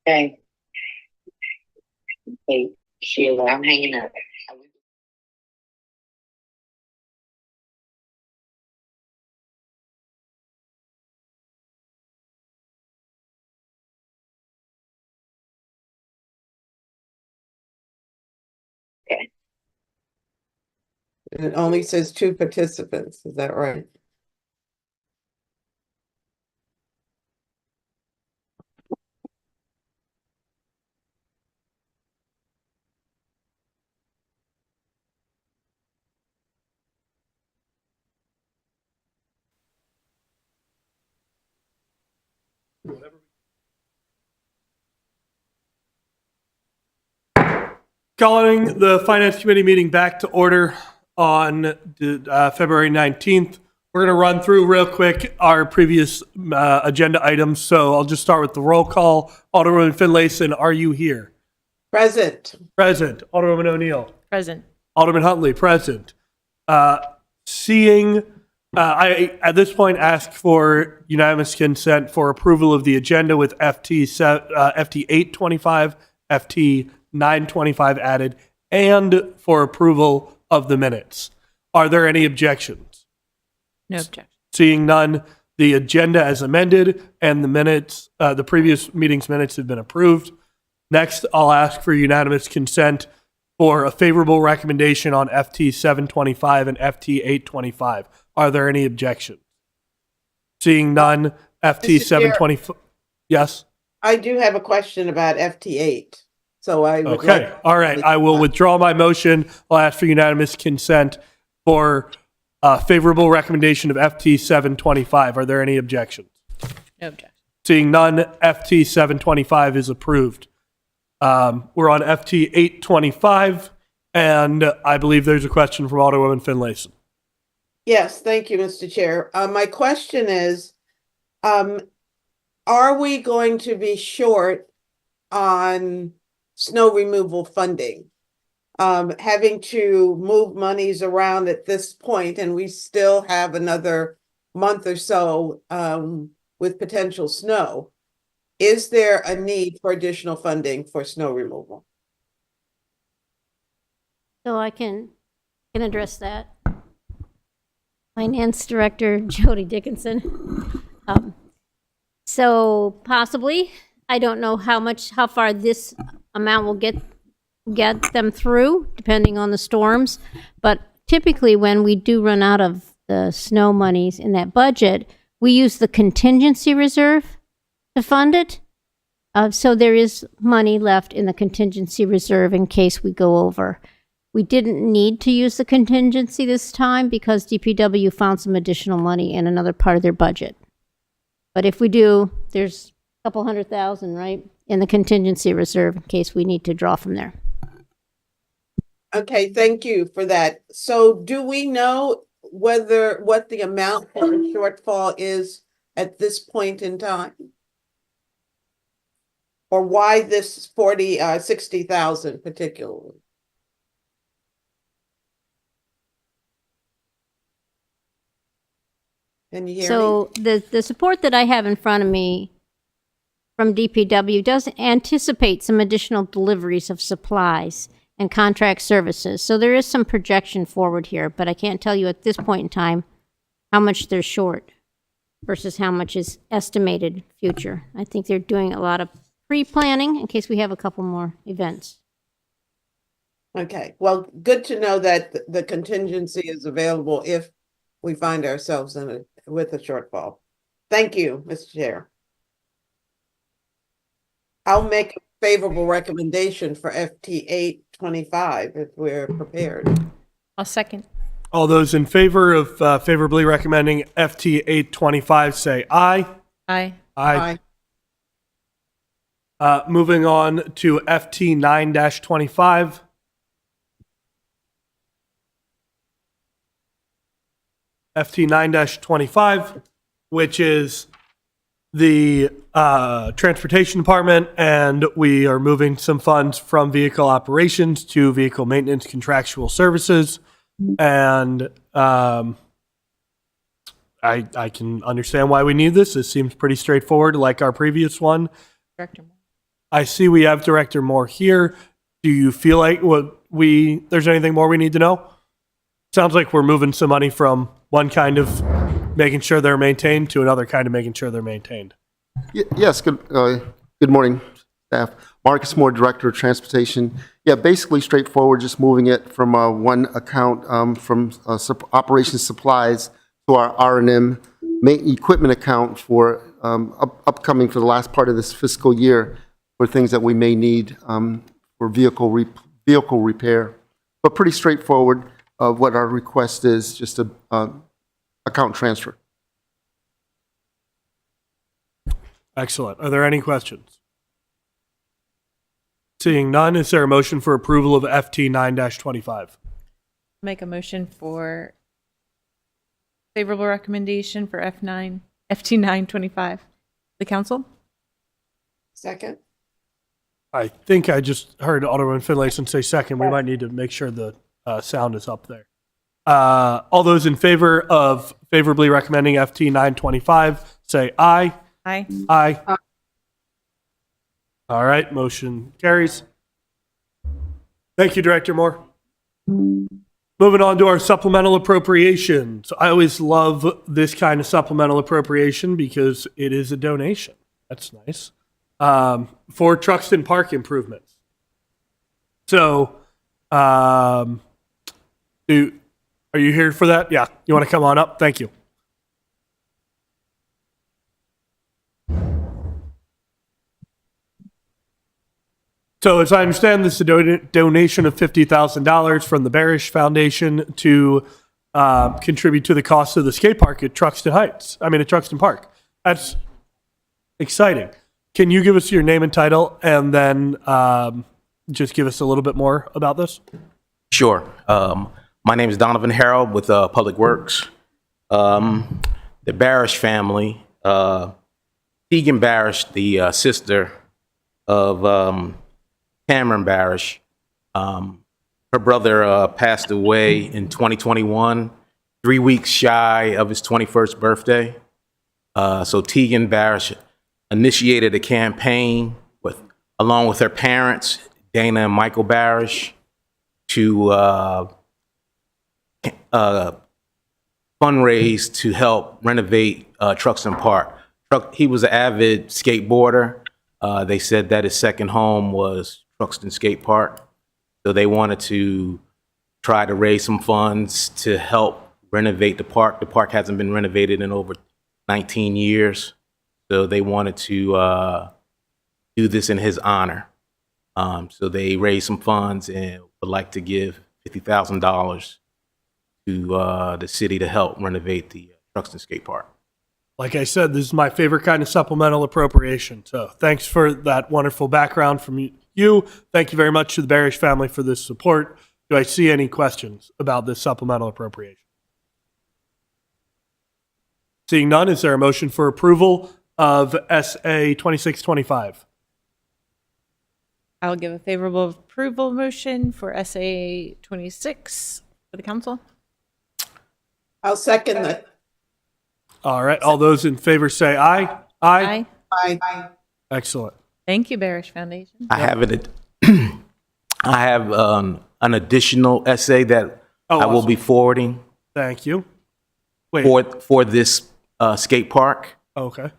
Okay. Hey, Sheila, I'm hanging up. Okay. And it only says 2 participants, is that right? Calling the Finance Committee meeting back to order on February 19th. We're going to run through real quick our previous agenda items. So I'll just start with the roll call. Alderwoman Finlayson, are you here? Present. Present. Alderwoman O'Neill. Present. Alderman Huntley, present. I at this point ask for unanimous consent for approval of the agenda with FT 825, FT 925 added, and for approval of the minutes. Are there any objections? No objection. Seeing none, the agenda as amended and the minutes, the previous meeting's minutes have been approved. Next, I'll ask for unanimous consent for a favorable recommendation on FT 725 and FT 825. Are there any objections? Seeing none, FT Mr. Chair. 725. Yes? I do have a question about FT8. So I would Okay. All right. I will withdraw my motion. I'll ask for unanimous consent for a favorable recommendation of FT 725. Are there any objections? No objection. Seeing none, FT 725 is approved. We're on FT 825, and I believe there's a question from Alderwoman Finlayson. Yes, thank you, Mr. Chair. My question is, are we going to be short on snow removal funding? Having to move monies around at this point, and we still have another month or so with potential snow. Is there a need for additional funding for snow removal? So I can address that. Finance Director Jody Dickinson. So possibly, I don't know how far this amount will get them through, depending on the storms. But typically, when we do run out of the snow monies in that budget, we use the contingency reserve to fund it. So there is money left in the contingency reserve in case we go over. We didn't need to use the contingency this time because DPW found some additional money in another part of their budget. But if we do, there's a couple $100,000, right, in the contingency reserve in case we need to draw from there. Okay, thank you for that. So do we know what the amount for the shortfall is at this point in time? Or why this 60,000 particularly? Can you hear me? So the support that I have in front of me from DPW does anticipate some additional deliveries of supplies and contract services. So there is some projection forward here, but I can't tell you at this point in time how much they're short versus how much is estimated future. I think they're doing a lot of pre-planning in case we have a couple more events. Okay, well, good to know that the contingency is available if we find ourselves with a shortfall. Thank you, Mr. Chair. I'll make a favorable recommendation for FT 825 if we're prepared. I'll second. All those in favor of favorably recommending FT 825 say aye. Aye. Aye. Moving on to FT 9-25. FT 9-25, which is the Transportation Department, and we are moving some funds from vehicle operations to vehicle maintenance contractual services. And I can understand why we need this. This seems pretty straightforward, like our previous one. Director. I see we have Director Moore here. Do you feel like there's anything more we need to know? Sounds like we're moving some money from one kind of making sure they're maintained to another kind of making sure they're maintained. Yes, good morning, staff. Marcus Moore, Director of Transportation. Yeah, basically straightforward, just moving it from one account from operations supplies to our R&M equipment account for upcoming for the last part of this fiscal year for things that we may need for vehicle repair. But pretty straightforward. What our request is, just a account transfer. Excellent. Are there any questions? Seeing none, is there a motion for approval of FT 9-25? Make a motion for favorable recommendation for FT 925. The council? Second. I think I just heard Alderman Finlayson say second. We might need to make sure the sound is up there. All those in favor of favorably recommending FT 925, say aye. Aye. Aye. All right, motion carries. Thank you, Director Moore. Moving on to our supplemental appropriations. I always love this kind of supplemental appropriation because it is a donation. That's nice. For Truxton Park improvements. So, are you here for that? Yeah. You want to come on up? Thank you. So, as I understand, this is a donation of $50,000 from the Barish Foundation to contribute to the cost of the skate park at Truxton Park. That's exciting. Can you give us your name and title, and then just give us a little bit more about this? Sure. My name is Donovan Harold with Public Works. The Barish family, Tegan Barish, the sister of Cameron Barish, her brother passed away in 2021, 3 weeks shy of his 21st birthday. So Tegan Barish initiated a campaign along with her parents, Dana and Michael Barish, to fundraise to help renovate Truxton Park. He was an avid skateboarder. They said that his second home was Truxton Skate Park. So they wanted to try to raise some funds to help renovate the park. The park hasn't been renovated in over 19 years. So they wanted to do this in his honor. So they raised some funds and would like to give $50,000 to the city to help renovate the Truxton Skate Park. Like I said, this is my favorite kind of supplemental appropriation. So thanks for that wonderful background from you. Thank you very much to the Barish family for this support. Do I see any questions about this supplemental appropriation? Seeing none, is there a motion for approval of SA 2625? I'll give a favorable approval motion for SA 26 for the council. I'll second that. All right, all those in favor say aye. Aye. Aye. Excellent. Thank you, Barish Foundation. I have it. I have an additional essay that I will awesome. be forwarding Thank you. Wait. for this skate park. Okay.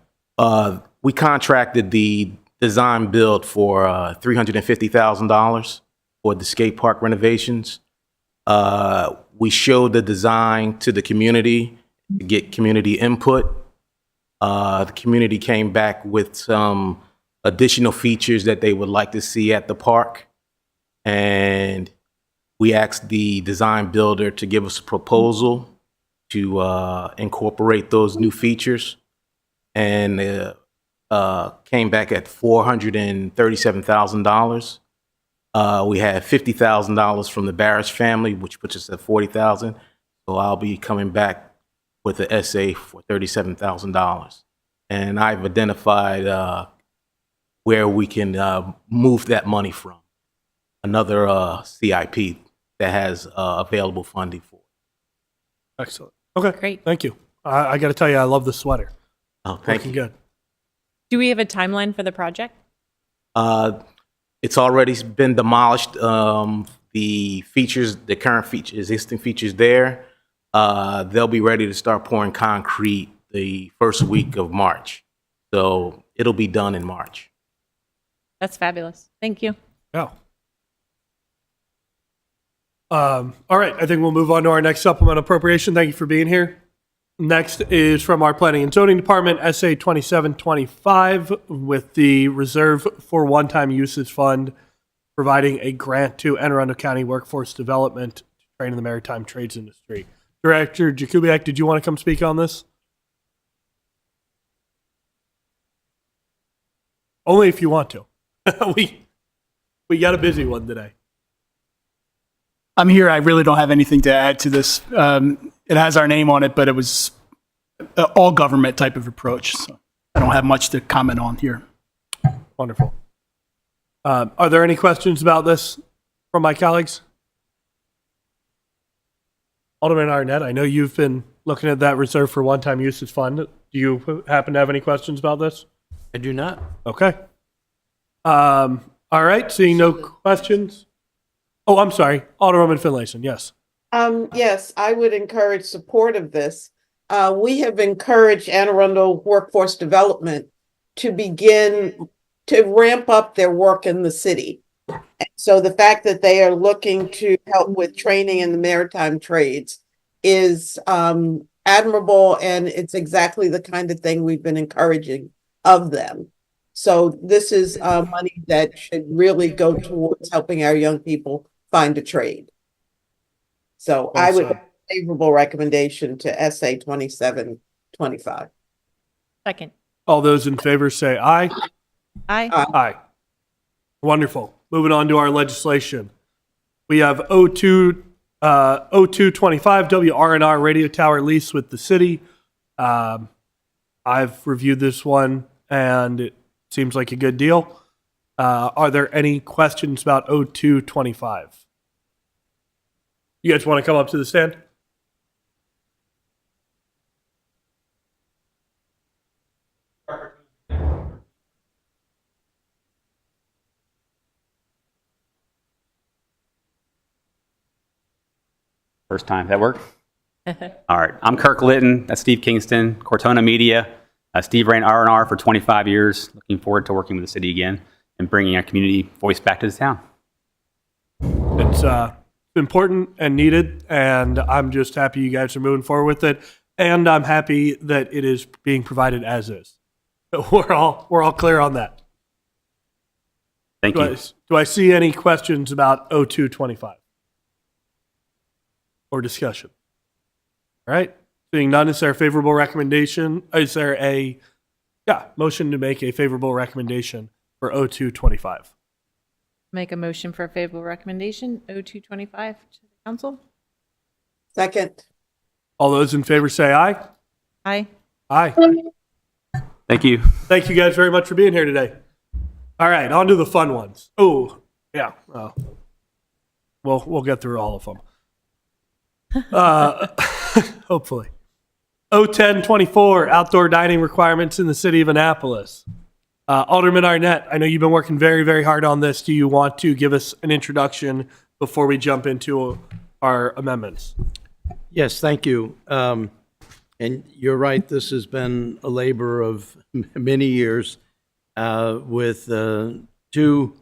We contracted the design build for $350,000 for the skate park renovations. We showed the design to the community to get community input. The community came back with some additional features that they would like to see at the park. And we asked the design builder to give us a proposal to incorporate those new features. And came back at $437,000. We had $50,000 from the Barish family, which puts us at $40,000. So I'll be coming back with the essay for $37,000. And I've identified where we can move that money from. Another CIP that has available funding for. Excellent. Okay. Great. Thank you. I got to tell you, I love the sweater. Oh, thank Looking you. good. Do we have a timeline for the project? It's already been demolished. The features, the current feature, existing features there, they'll be ready to start pouring concrete the first week of March. So it'll be done in March. That's fabulous. Thank you. Yeah. All right, I think we'll move on to our next supplemental appropriation. Thank you for being here. Next is from our Planning and Zoning Department, SA 2725, with the Reserve for One-Time Uses Fund, providing a grant to Anne Arundel County Workforce Development to train in the maritime trades industry. Director Jakubiak, did you want to come speak on this? Only if you want to. we got a busy one today. I'm here. I really don't have anything to add to this. It has our name on it, but it was an all government type of approach. So I don't have much to comment on here. Wonderful. Are there any questions about this from my colleagues? Alderman Arnett, I know you've been looking at that Reserve for One-Time Uses Fund. Do you happen to have any questions about this? I do not. Okay. All right, seeing no questions. Oh, I'm sorry. Alderwoman Finlayson, yes. Yes, I would encourage support of this. We have encouraged Anne Arundel Workforce Development to begin to ramp up their work in the city. So the fact that they are looking to help with training in the maritime trades is admirable, and it's exactly the kind of thing we've been encouraging of them. So this is money that should really go towards helping our young people find a trade. So I would have a favorable recommendation to SA 2725. Second. All those in favor say aye. Aye. Aye. Wonderful. Moving on to our legislation. We have 0225 WRNR radio tower lease with the city. I've reviewed this one and it seems like a good deal. Are there any questions about 0225? You guys want to come up to the stand? First time. That work? All right. I'm Kirk Litton. That's Steve Kingston, Cortona Media. Steve ran R&R for 25 years. Looking forward to working with the city again and bringing our community voice back to the town. It's important and needed, and I'm just happy you guys are moving forward with it. And I'm happy that it is being provided as is. So we're all clear on that. Thank you. Do I see any questions about 0225? Or discussion? All right. Seeing none, is there a favorable recommendation? Is there a motion to make a favorable recommendation for 0225? Make a motion for a favorable recommendation, 0225 to the council. Second. All those in favor say aye. Aye. Aye. Thank you. Thank you guys very much for being here today. All right, on to the fun ones. Oh, yeah. We'll get through all of them. Hopefully. 01024, outdoor dining requirements in the city of Annapolis. Alderman Arnett, I know you've been working very, very hard on this. Do you want to give us an introduction before we jump into our amendments? Yes, thank you. And you're right, this has been a labor of many years with two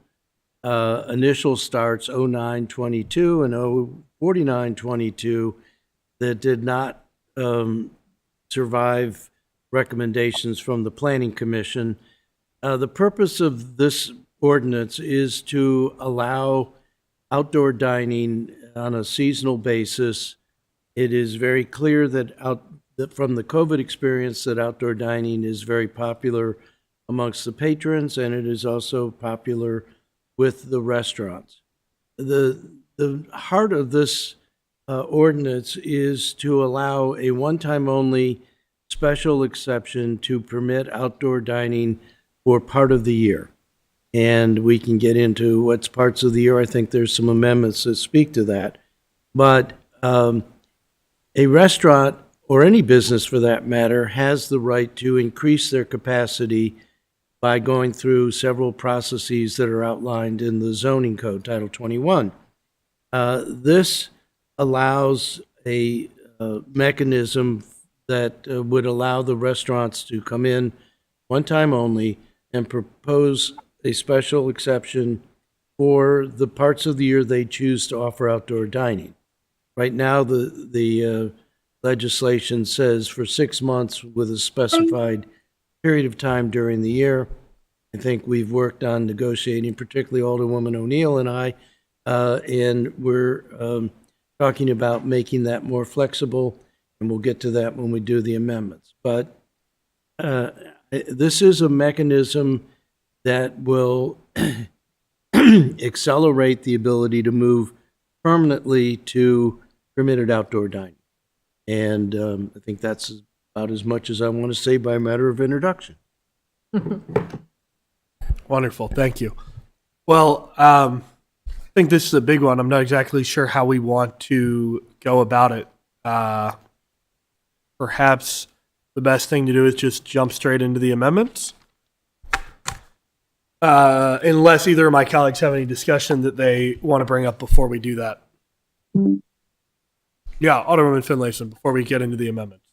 initial starts, 0922 and 4922, that did not survive recommendations from the Planning Commission. The purpose of this ordinance is to allow outdoor dining on a seasonal basis. It is very clear that from the COVID experience that outdoor dining is very popular amongst the patrons, and it is also popular with the restaurants. The heart of this ordinance is to allow a one-time only special exception to permit outdoor dining for part of the year. And we can get into what's parts of the year. I think there's some amendments that speak to that. But a restaurant, or any business for that matter, has the right to increase their capacity by going through several processes that are outlined in the zoning code, Title 21. This allows a mechanism that would allow the restaurants to come in one time only and propose a special exception for the parts of the year they choose to offer outdoor dining. Right now, the legislation says for 6 months with a specified period of time during the year. I think we've worked on negotiating, particularly Alderwoman O'Neill and I, and we're talking about making that more flexible, and we'll get to that when we do the amendments. But this is a mechanism that will accelerate the ability to move permanently to permitted outdoor dining. And I think that's about as much as I want to say by matter of introduction. Wonderful. Thank you. Well, I think this is a big one. I'm not exactly sure how we want to go about it. Perhaps the best thing to do is just jump straight into the amendments. Unless either of my colleagues have any discussion that they want to bring up before we do that. Yeah, Alderwoman Finlayson, before we get into the amendments.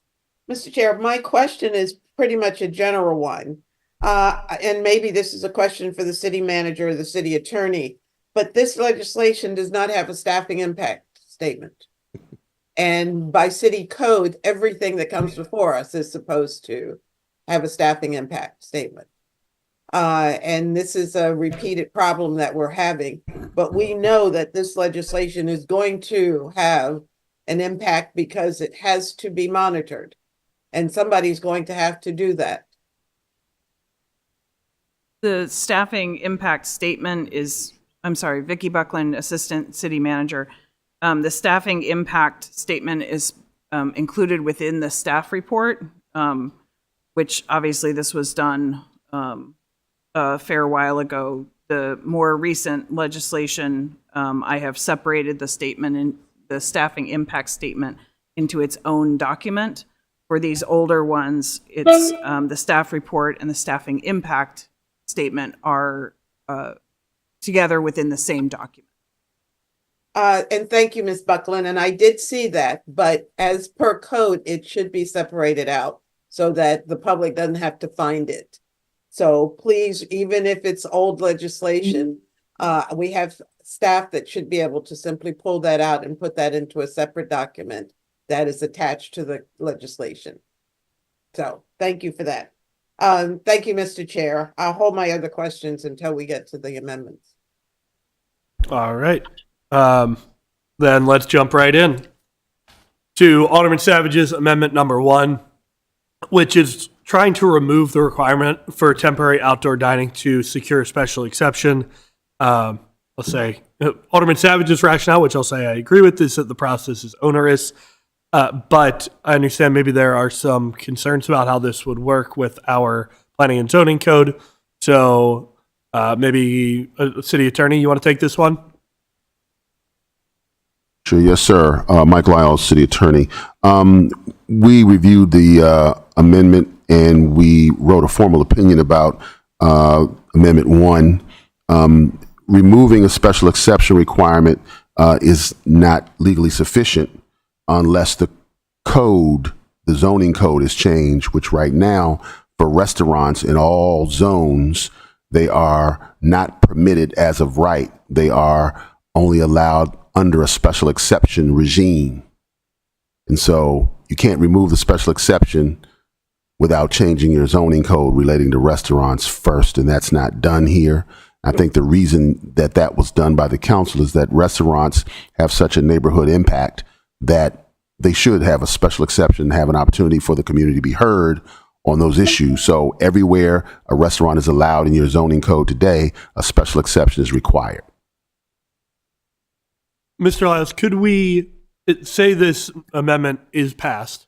Mr. Chair, my question is pretty much a general one. And maybe this is a question for the city manager or the city attorney, but this legislation does not have a staffing impact statement. And by city code, everything that comes before us is supposed to have a staffing impact statement. And this is a repeated problem that we're having, but we know that this legislation is going to have an impact because it has to be monitored, and somebody's going to have to do that. The staffing impact statement is, I'm sorry, Vicki Buckland, Assistant City Manager. The staffing impact statement is included within the staff report, which obviously this was done a fair while ago. The more recent legislation, I have separated the statement and the staffing impact statement into its own document. For these older ones, it's the staff report and the staffing impact statement are together within the same document. And thank you, Ms. Buckland. And I did see that, but as per code, it should be separated out so that the public doesn't have to find it. So please, even if it's old legislation, we have staff that should be able to simply pull that out and put that into a separate document that is attached to the legislation. So thank you for that. Thank you, Mr. Chair. I'll hold my other questions until we get to the amendments. All right. Then let's jump right in to Alderman Savage's amendment number 1, which is trying to remove the requirement for temporary outdoor dining to secure a special exception. Let's say Alderman Savage's rationale, which I'll say I agree with, is that the process is onerous. But I understand maybe there are some concerns about how this would work with our planning and zoning code. So maybe city attorney, you want to take this one? Sure, yes, sir. Mike Lyles, city attorney. We reviewed the amendment and we wrote a formal opinion about Amendment 1. Removing a special exception requirement is not legally sufficient unless the code, the zoning code is changed, which right now for restaurants in all zones, they are not permitted as of right. They are only allowed under a special exception regime. And so you can't remove the special exception without changing your zoning code relating to restaurants first, and that's not done here. I think the reason that that was done by the council is that restaurants have such a neighborhood impact that they should have a special exception, have an opportunity for the community to be heard on those issues. So everywhere a restaurant is allowed in your zoning code today, a special exception is required. Mr. Lyles, could we say this amendment is passed?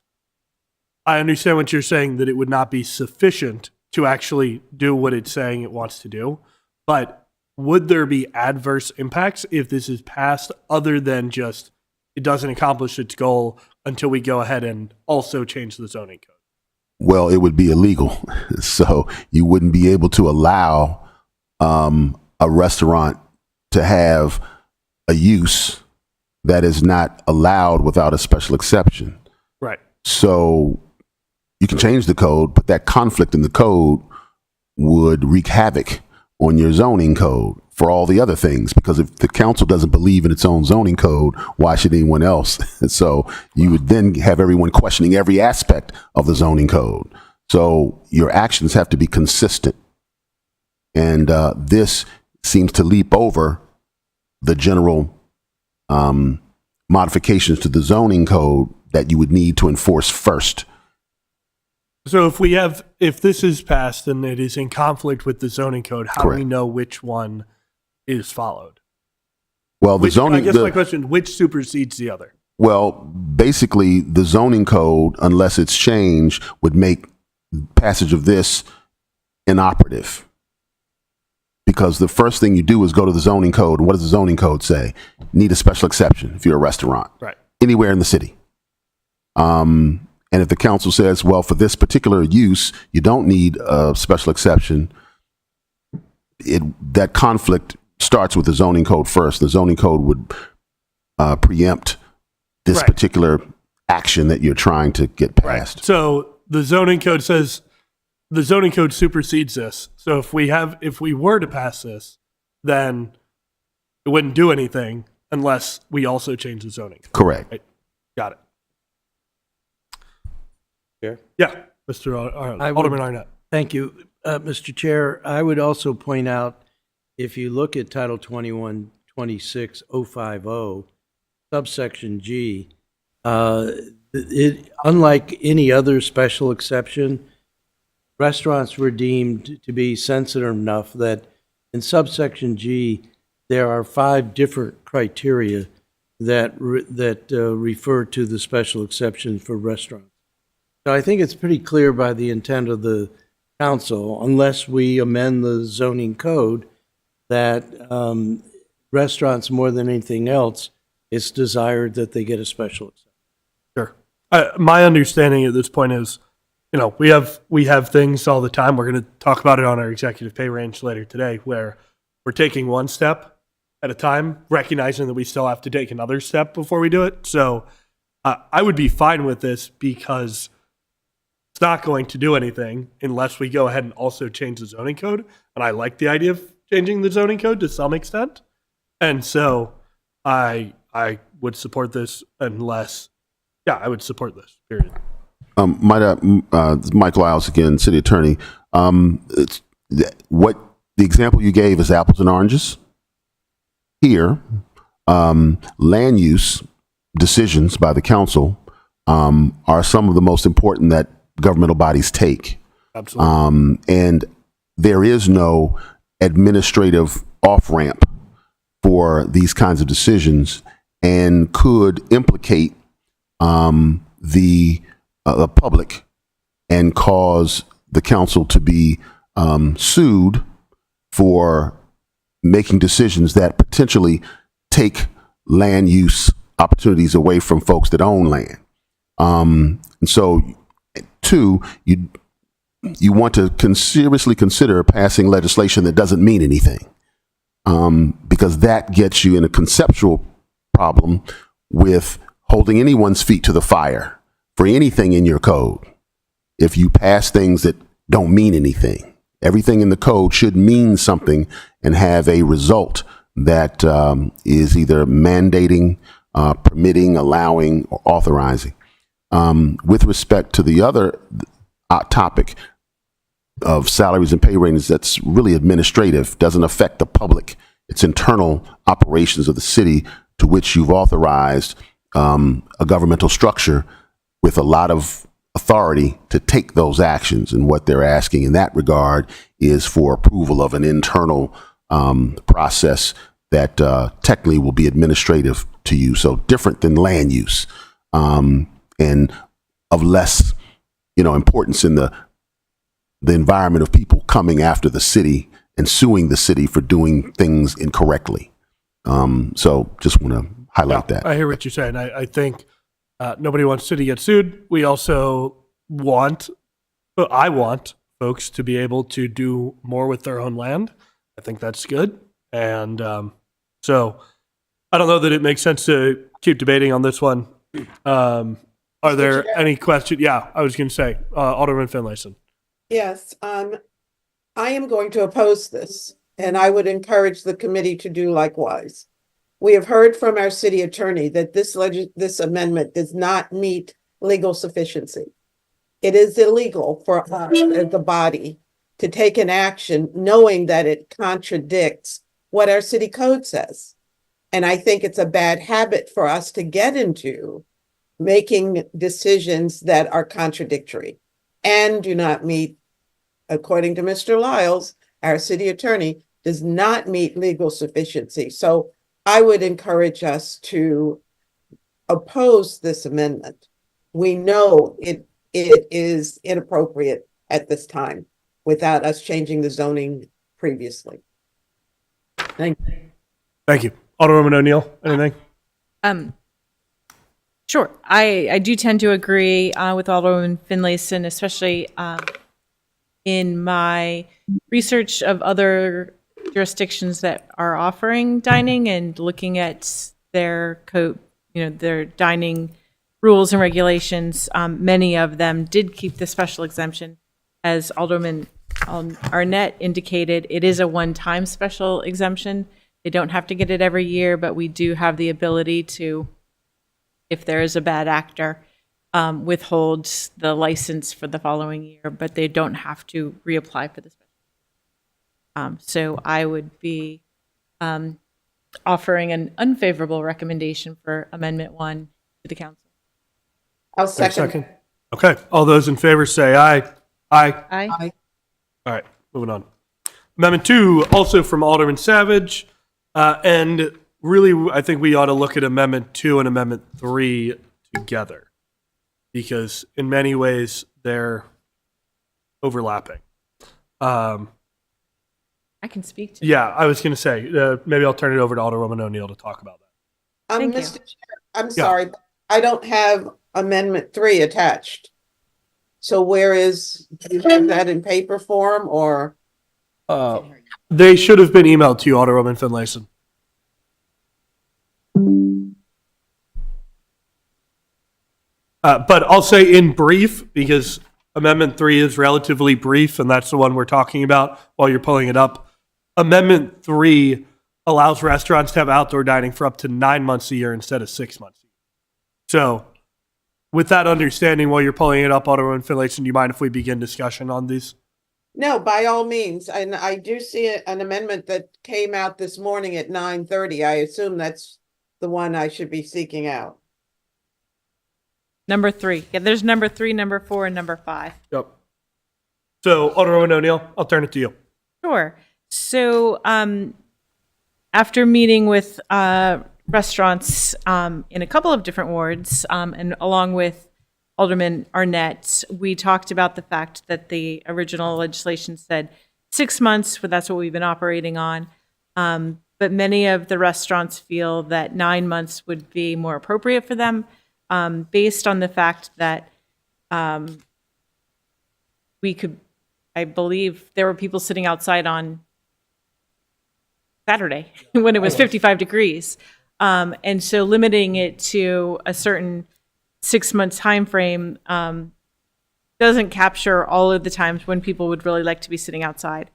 I understand what you're saying, that it would not be sufficient to actually do what it's saying it wants to do. But would there be adverse impacts if this is passed other than just it doesn't accomplish its goal until we go ahead and also change the zoning code? well, it would be illegal. So you wouldn't be able to allow a restaurant to have a use that is not allowed without a special exception. Right. So you can change the code, but that conflict in the code would wreak havoc on your zoning code for all the other things, because if the council doesn't believe in its own zoning code, why should anyone else? So you would then have everyone questioning every aspect of the zoning code. So your actions have to be consistent. And this seems to leap over the general modifications to the zoning code that you would need to enforce first. So if this is passed and it is in conflict with the zoning code, how do we know which one is followed? Well, the I guess my question, which supersedes the other? Well, basically, the zoning code, unless it's changed, would make passage of this inoperative. Because the first thing you do is go to the zoning code. And what does the zoning code say? Need a special exception if you're a restaurant. Right. Anywhere in the city. And if the council says, well, for this particular use, you don't need a special exception, that conflict starts with the zoning code first. The zoning code would preempt this particular action that you're trying to get passed. Right. So the zoning code says, the zoning code supersedes this. So if we were to pass this, then it wouldn't do anything unless we also change the zoning code. Correct. Right? Got it. Chair? Yeah, Mr. Alderman Arnett. Thank you. Mr. Chair, I would also point out, if you look at Title 21-26050, subsection G, unlike any other special exception, restaurants were deemed to be sensitive enough that in subsection G, there are 5 different criteria that refer to the special exception for restaurants. So I think it's pretty clear by the intent of the council, unless we amend the zoning code, that restaurants, more than anything else, it's desired that they get a special exception. Sure. My understanding at this point is, we have things all the time. We're going to talk about it on our executive pay range later today, where we're taking one step at a time, recognizing that we still have to take another step before we do it. So I would be fine with this because it's not going to do anything unless we go ahead and also change the zoning code. And I like the idea of changing the zoning code to some extent. And so I would support this I would support this, period. Mike Lyles again, city attorney. What the example you gave is apples and oranges. Here, land use decisions by the council are some of the most important that governmental bodies take. Absolutely. And there is no administrative off-ramp for these kinds of decisions, and could implicate the public and cause the council to be sued for making decisions that potentially take land use opportunities away from folks that own land. And so, 2, you want to seriously consider passing legislation that doesn't mean anything, because that gets you in a conceptual problem with holding anyone's feet to the fire for anything in your code. If you pass things that don't mean anything, everything in the code should mean something and have a result that is either mandating, permitting, allowing, or authorizing. With respect to the other topic of salaries and pay ranges, that's really administrative, doesn't affect the public. It's internal operations of the city to which you've authorized a governmental structure with a lot of authority to take those actions. And what they're asking in that regard is for approval of an internal process that technically will be administrative to you. So different than land use, and of less, importance in the environment of people coming after the city and suing the city for doing things incorrectly. So just want to highlight that. I hear what you're saying. I think nobody wants city to get sued. We also want I want folks to be able to do more with their own land. I think that's good. And so I don't know that it makes sense to keep debating on this one. Are there any questions? Yeah, I was going to say, Alderman Finlayson. Yes, I am going to oppose this, and I would encourage the committee to do likewise. We have heard from our city attorney that this amendment does not meet legal sufficiency. It is illegal for us as the body to take an action knowing that it contradicts what our city code says. And I think it's a bad habit for us to get into, making decisions that are contradictory and do not meet, according to Mr. Lyles, our city attorney, does not meet legal sufficiency. So I would encourage us to oppose this amendment. We know it is inappropriate at this time without us changing the zoning previously. Thank you. Thank you. Alderwoman O'Neill, anything? Sure. I do tend to agree with Alderwoman Finlayson, especially in my research of other jurisdictions that are offering dining and looking at their code, their dining rules and regulations. Many of them did keep the special exemption. As Alderman Arnett indicated, it is a one-time special exemption. They don't have to get it every year, but we do have the ability to, if there is a bad actor, withhold the license for the following year, but they don't have to reapply for the special. So I would be offering an unfavorable recommendation for Amendment 1 to the council. I'll second. Okay. All those in favor say aye. Aye. Aye. All right. Moving on. Amendment 2, also from Alderman Savage. And really, I think we ought to look at Amendment 2 and Amendment 3 together, because in many ways they're overlapping. I can speak to Yeah, I was going to say, maybe I'll turn it over to Alderwoman O'Neill to talk about that. Thank you. Mr. Chair, I'm sorry, but I don't have Amendment 3 attached. So do you have that in paper form or? They should have been emailed to you, Alderwoman Finlayson. But I'll say in brief, because Amendment 3 is relatively brief, and that's the one we're talking about while you're pulling it up. Amendment 3 allows restaurants to have outdoor dining for up to 9 months a year instead of 6 months a year. So with that understanding, while you're pulling it up, Alderwoman Finlayson, do you mind if we begin discussion on these? No, by all means. And I do see an amendment that came out this morning at 9:30. I assume that's the one I should be seeking out. Number 3. Yeah, there's number 3, number 4, and number 5. Yep. So, Alderwoman O'Neill, I'll turn it to you. Sure. So after meeting with restaurants in a couple of different wards, and along with Alderman Arnett, we talked about the fact that the original legislation said 6 months, but that's what we've been operating on. But many of the restaurants feel that 9 months would be more appropriate for them, based on the fact that I believe there were people sitting outside on Saturday when it was 55 degrees. And so limiting it to a certain 6 month time frame doesn't capture all of the times when people would really like to be sitting outside.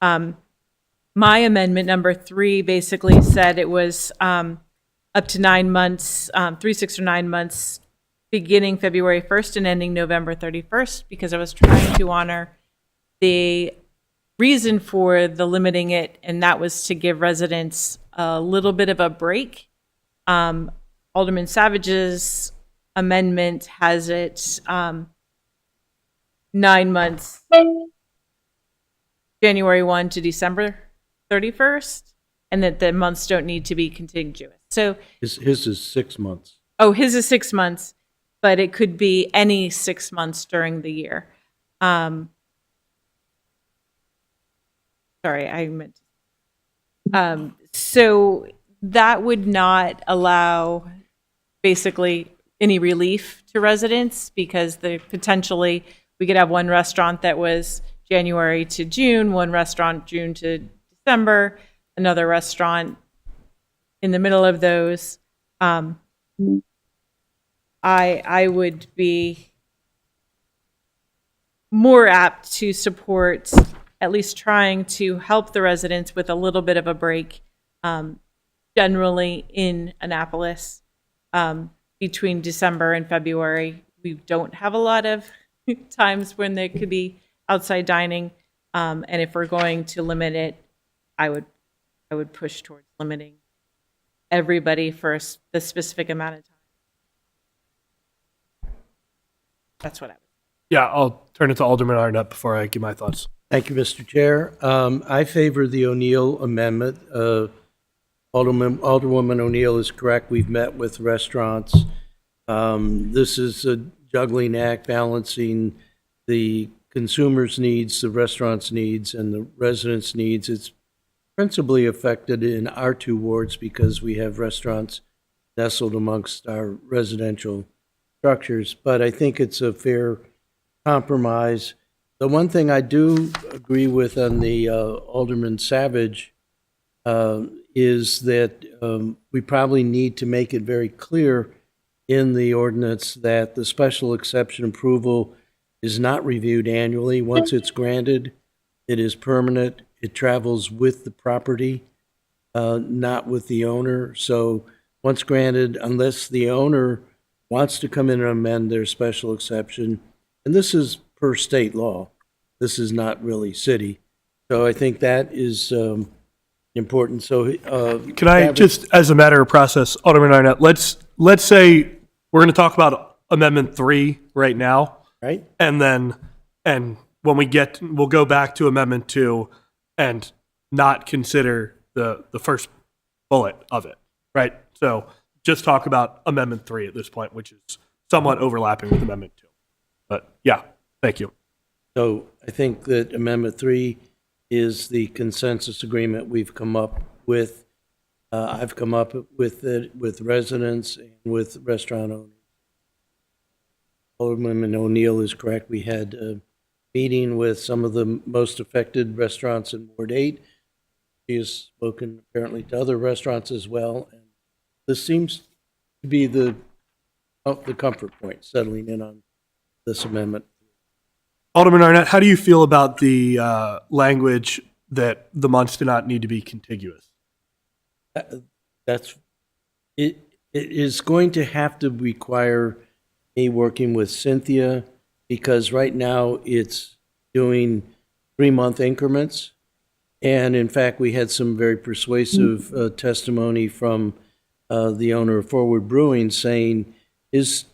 My amendment, number 3, basically said it was up to 9 months, 3, 6, or 9 months, beginning February 1st and ending November 31st, because I was trying to honor the reason for the limiting it, and that was to give residents a little bit of a break. Alderman Savage's amendment has it 9 months, January 1 to December 31st, and that the months don't need to be contiguous. So His is 6 months. oh, his is 6 months, but it could be any 6 months during the year. Sorry, I meant. So that would not allow basically any relief to residents, because they potentially we could have one restaurant that was January to June, one restaurant June to December, another restaurant in the middle of those. I would be more apt to support at least trying to help the residents with a little bit of a break, generally in Annapolis, between December and February. We don't have a lot of times when there could be outside dining, and if we're going to limit it, I would push towards limiting everybody for the specific amount of time. That's what I would. Yeah, I'll turn it to Alderman Arnett before I give my thoughts. Thank you, Mr. Chair. I favor the O'Neill amendment. Alderwoman O'Neill is correct. We've met with restaurants. This is a juggling act, balancing the consumer's needs, the restaurant's needs, and the residents' needs. It's principally affected in our two wards because we have restaurants nestled amongst our residential structures, but I think it's a fair compromise. The one thing I do agree with on the Alderman Savage is that we probably need to make it very clear in the ordinance that the special exception approval is not reviewed annually. Once it's granted, it is permanent. It travels with the property, not with the owner. So once granted, unless the owner wants to come in and amend their special exception, and this is per state law, this is not really city. So I think that is important. So Can I just, as a matter of process, Alderman Arnett, let's say we're going to talk about Amendment 3 right now, right? And when we'll go back to Amendment 2 and not consider the first bullet of it, right? So just talk about Amendment 3 at this point, which is somewhat overlapping with Amendment 2. But yeah, thank you. So I think that Amendment 3 is the consensus agreement we've come up with. I've come up with it with residents and with restaurant owners. Alderman O'Neill is correct. We had a meeting with some of the most affected restaurants in Ward 8. She has spoken apparently to other restaurants as well. And this seems to be the comfort point, settling in on this amendment. Alderman Arnett, how do you feel about the language that the months do not need to be contiguous? It is going to have to require me working with Cynthia, because right now it's doing 3-month increments. And in fact, we had some very persuasive testimony from the owner of Forward Brewing saying his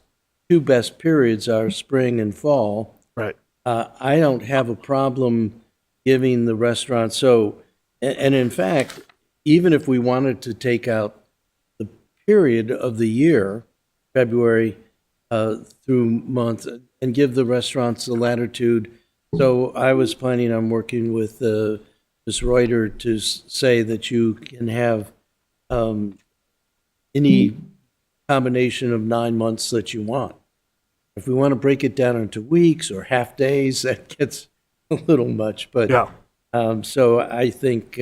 two best periods are spring and fall. Right. I don't have a problem giving the restaurant. So, and in fact, even if we wanted to take out the period of the year, February through month, and give the restaurants the latitude. So I was planning on working with Ms. Reuter to say that you can have any combination of 9 months that you want. If we want to break it down into weeks or half days, that gets a little much. But yeah. So I think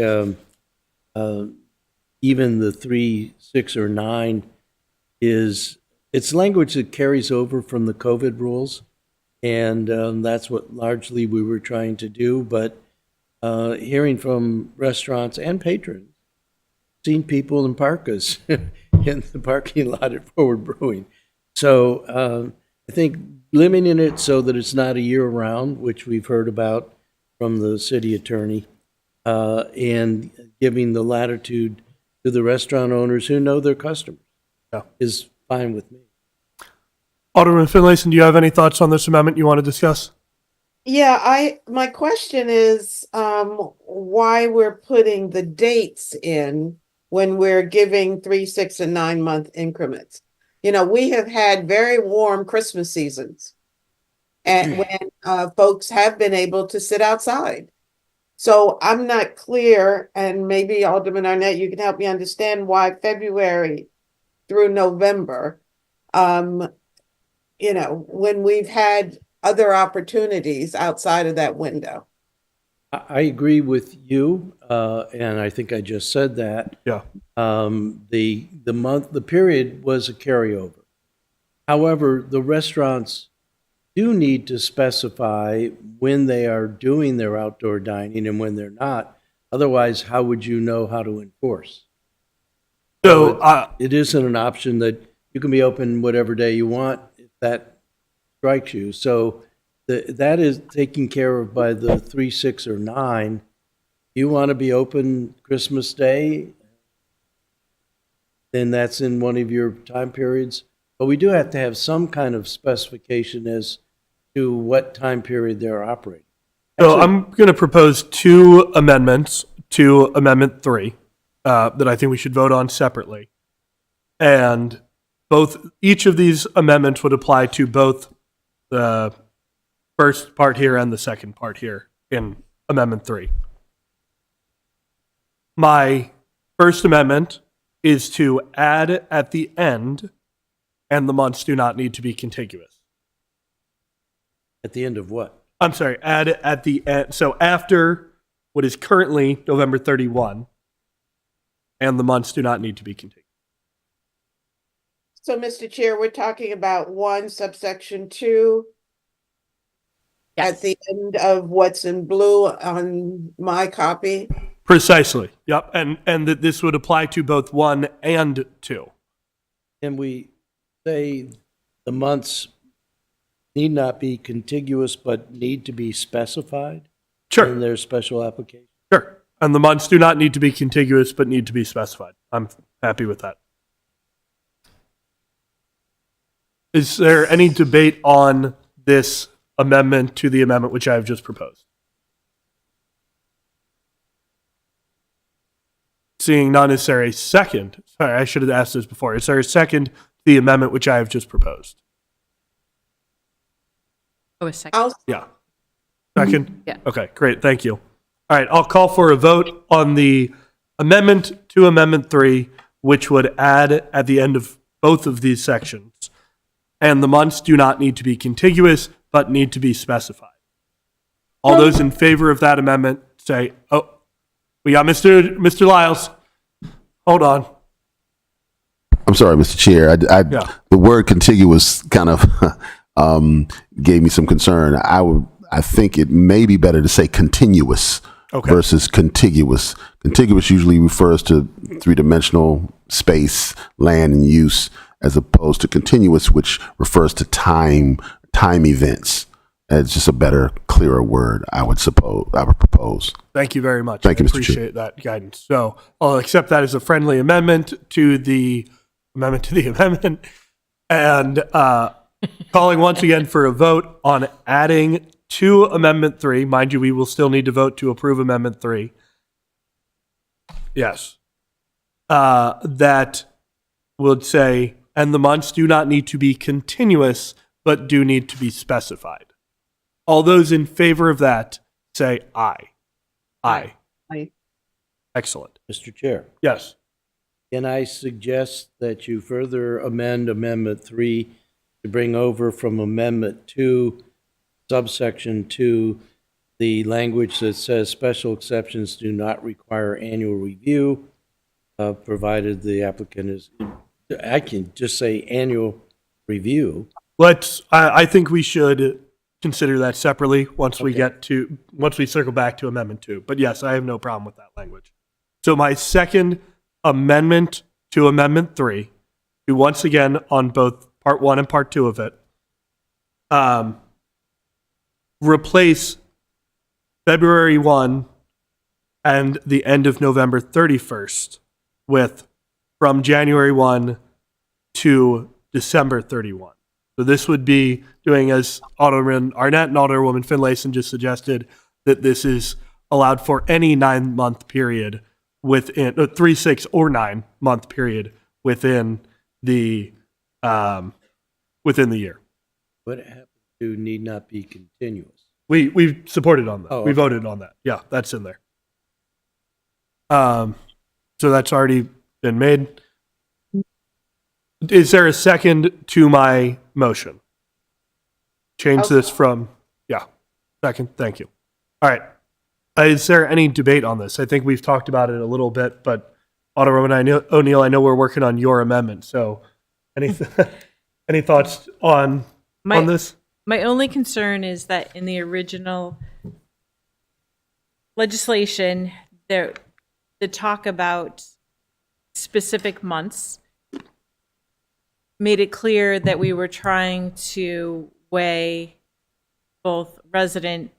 even the 3, 6, or 9 it's language that carries over from the COVID rules, and that's what largely we were trying to do. But hearing from restaurants and patrons, seeing people in parkas in the parking lot at Forward Brewing. So I think limiting it so that it's not a year-round, which we've heard about from the city attorney, and giving the latitude to the restaurant owners who know their customers is fine with me. Alderman Finlayson, do you have any thoughts on this amendment you want to discuss? Yeah, my question is why we're putting the dates in when we're giving 3, 6, and 9 month increments. You know, we have had very warm Christmas seasons, and when folks have been able to sit outside. So I'm not clear, and maybe Alderman Arnett, you can help me understand why February through November, you know, when we've had other opportunities outside of that window. I agree with you, and I think I just said that. Yeah. The period was a carryover. However, the restaurants do need to specify when they are doing their outdoor dining and when they're not. Otherwise, how would you know how to enforce? So, It isn't an option that you can be open whatever day you want if that strikes you. So that is taken care of by the 3, 6, or 9. You want to be open Christmas Day, then that's in one of your time periods. But we do have to have some kind of specification as to what time period they're operating. so I'm going to propose 2 amendments to Amendment 3 that I think we should vote on separately. And each of these amendments would apply to both the first part here and the second part here in Amendment 3. My first amendment is to add at the end, and the months do not need to be contiguous. At the end of what? I'm sorry, add at the end. So after what is currently November 31, and the months do not need to be contiguous. So, Mr. Chair, we're talking about 1 subsection 2 at the end of what's in blue on my copy. Precisely. Yep. And that this would apply to both 1 and 2. Can we say the months need not be contiguous but need to be specified Sure. in their special application? Sure. And the months do not need to be contiguous but need to be specified. I'm happy with that. Is there any debate on this amendment to the amendment which I have just proposed? Seeing none, is there a second? Sorry, I should have asked this before. Is there a second to the amendment which I have just proposed? Oh, a second. Yeah. Second? Yeah. Okay, great. Thank you. All right, I'll call for a vote on the amendment to Amendment 3, which would add at the end of both of these sections. And the months do not need to be contiguous, but need to be specified. All those in favor of that amendment say, oh, we got Mr. Lyles. Hold on. I'm sorry, Mr. Chair. Yeah. The word contiguous kind of gave me some concern. I think it may be better to say continuous versus contiguous. Contiguous usually refers to 3-dimensional space, land, and use, as opposed to continuous, which refers to time events. It's just a better, clearer word, I would propose. Thank you very much. Thank you, I Mr. Chair. appreciate that guidance. So I'll accept that as a friendly amendment to the amendment. And calling once again for a vote on adding to Amendment 3. Mind you, we will still need to vote to approve Amendment 3. Yes. That would say, and the months do not need to be continuous, but do need to be specified. All those in favor of that say aye. Aye. Aye. Excellent. Mr. Chair, Yes. can I suggest that you further amend Amendment 3 to bring over from Amendment 2, subsection 2, the language that says special exceptions do not require annual review, provided the applicant is, I can just say annual review. I think we should consider that separately once we circle back to Amendment 2. But yes, I have no problem with that language. So my second amendment to Amendment 3, to once again on both Part 1 and Part 2 of it, replace February 1 and the end of November 31st with from January 1 to December 31. So this would be doing as Alderman Arnett and Alderwoman Finlayson just suggested, that this is allowed for any 9-month period within 3, 6, or 9-month period within the year. What happens to need not be continuous? We supported on that. Oh, We okay. voted on that. Yeah, that's in there. So that's already been made. Is there a second to my motion change this from, yeah, second, thank you. All right. Is there any debate on this? I think we've talked about it a little bit, but Alderwoman O'Neill, I know we're working on your amendment, so any, any thoughts on this? My only concern is that in the original legislation, the talk about specific months made it clear that we were trying to weigh both resident,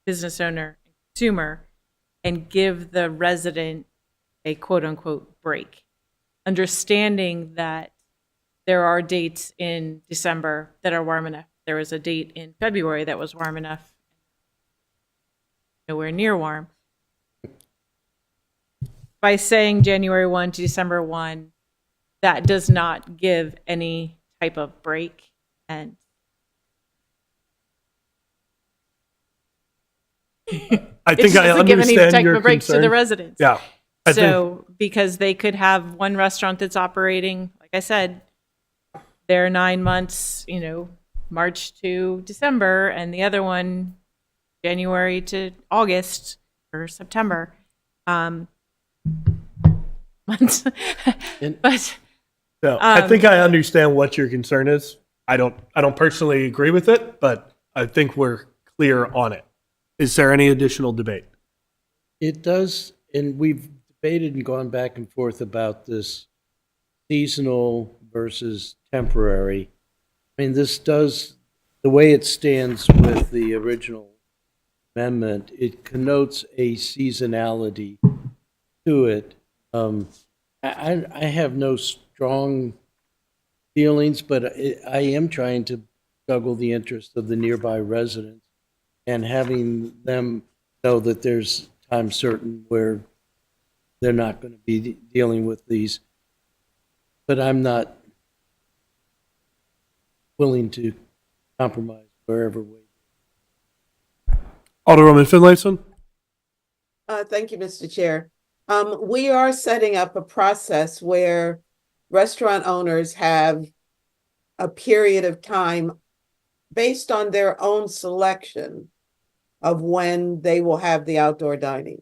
business owner, and consumer, and give the resident a quote-unquote break, understanding that there are dates in December that are warm enough. There was a date in February that was warm enough, nowhere near warm. By saying January 1 to December 1, that does not give any type of break. And I think I doesn't give any understand type your of break to the concern. residents. Yeah. So because they could have one restaurant that's operating, like I said, they're 9 months, March to December, and the other one January to August or September. Months. But So I think I understand what your concern is. I don't personally agree with it, but I think we're clear on it. Is there any additional debate? It does, and we've debated and gone back and forth about this seasonal versus temporary. I mean, this does, the way it stands with the original amendment, it connotes a seasonality to it. I have no strong feelings, but I am trying to juggle the interest of the nearby residents and having them know that there's time certain where they're not going to be dealing with these. But I'm not willing to compromise wherever way. Alderwoman Finlayson? Thank you, Mr. Chair. We are setting up a process where restaurant owners have a period of time based on their own selection of when they will have the outdoor dining.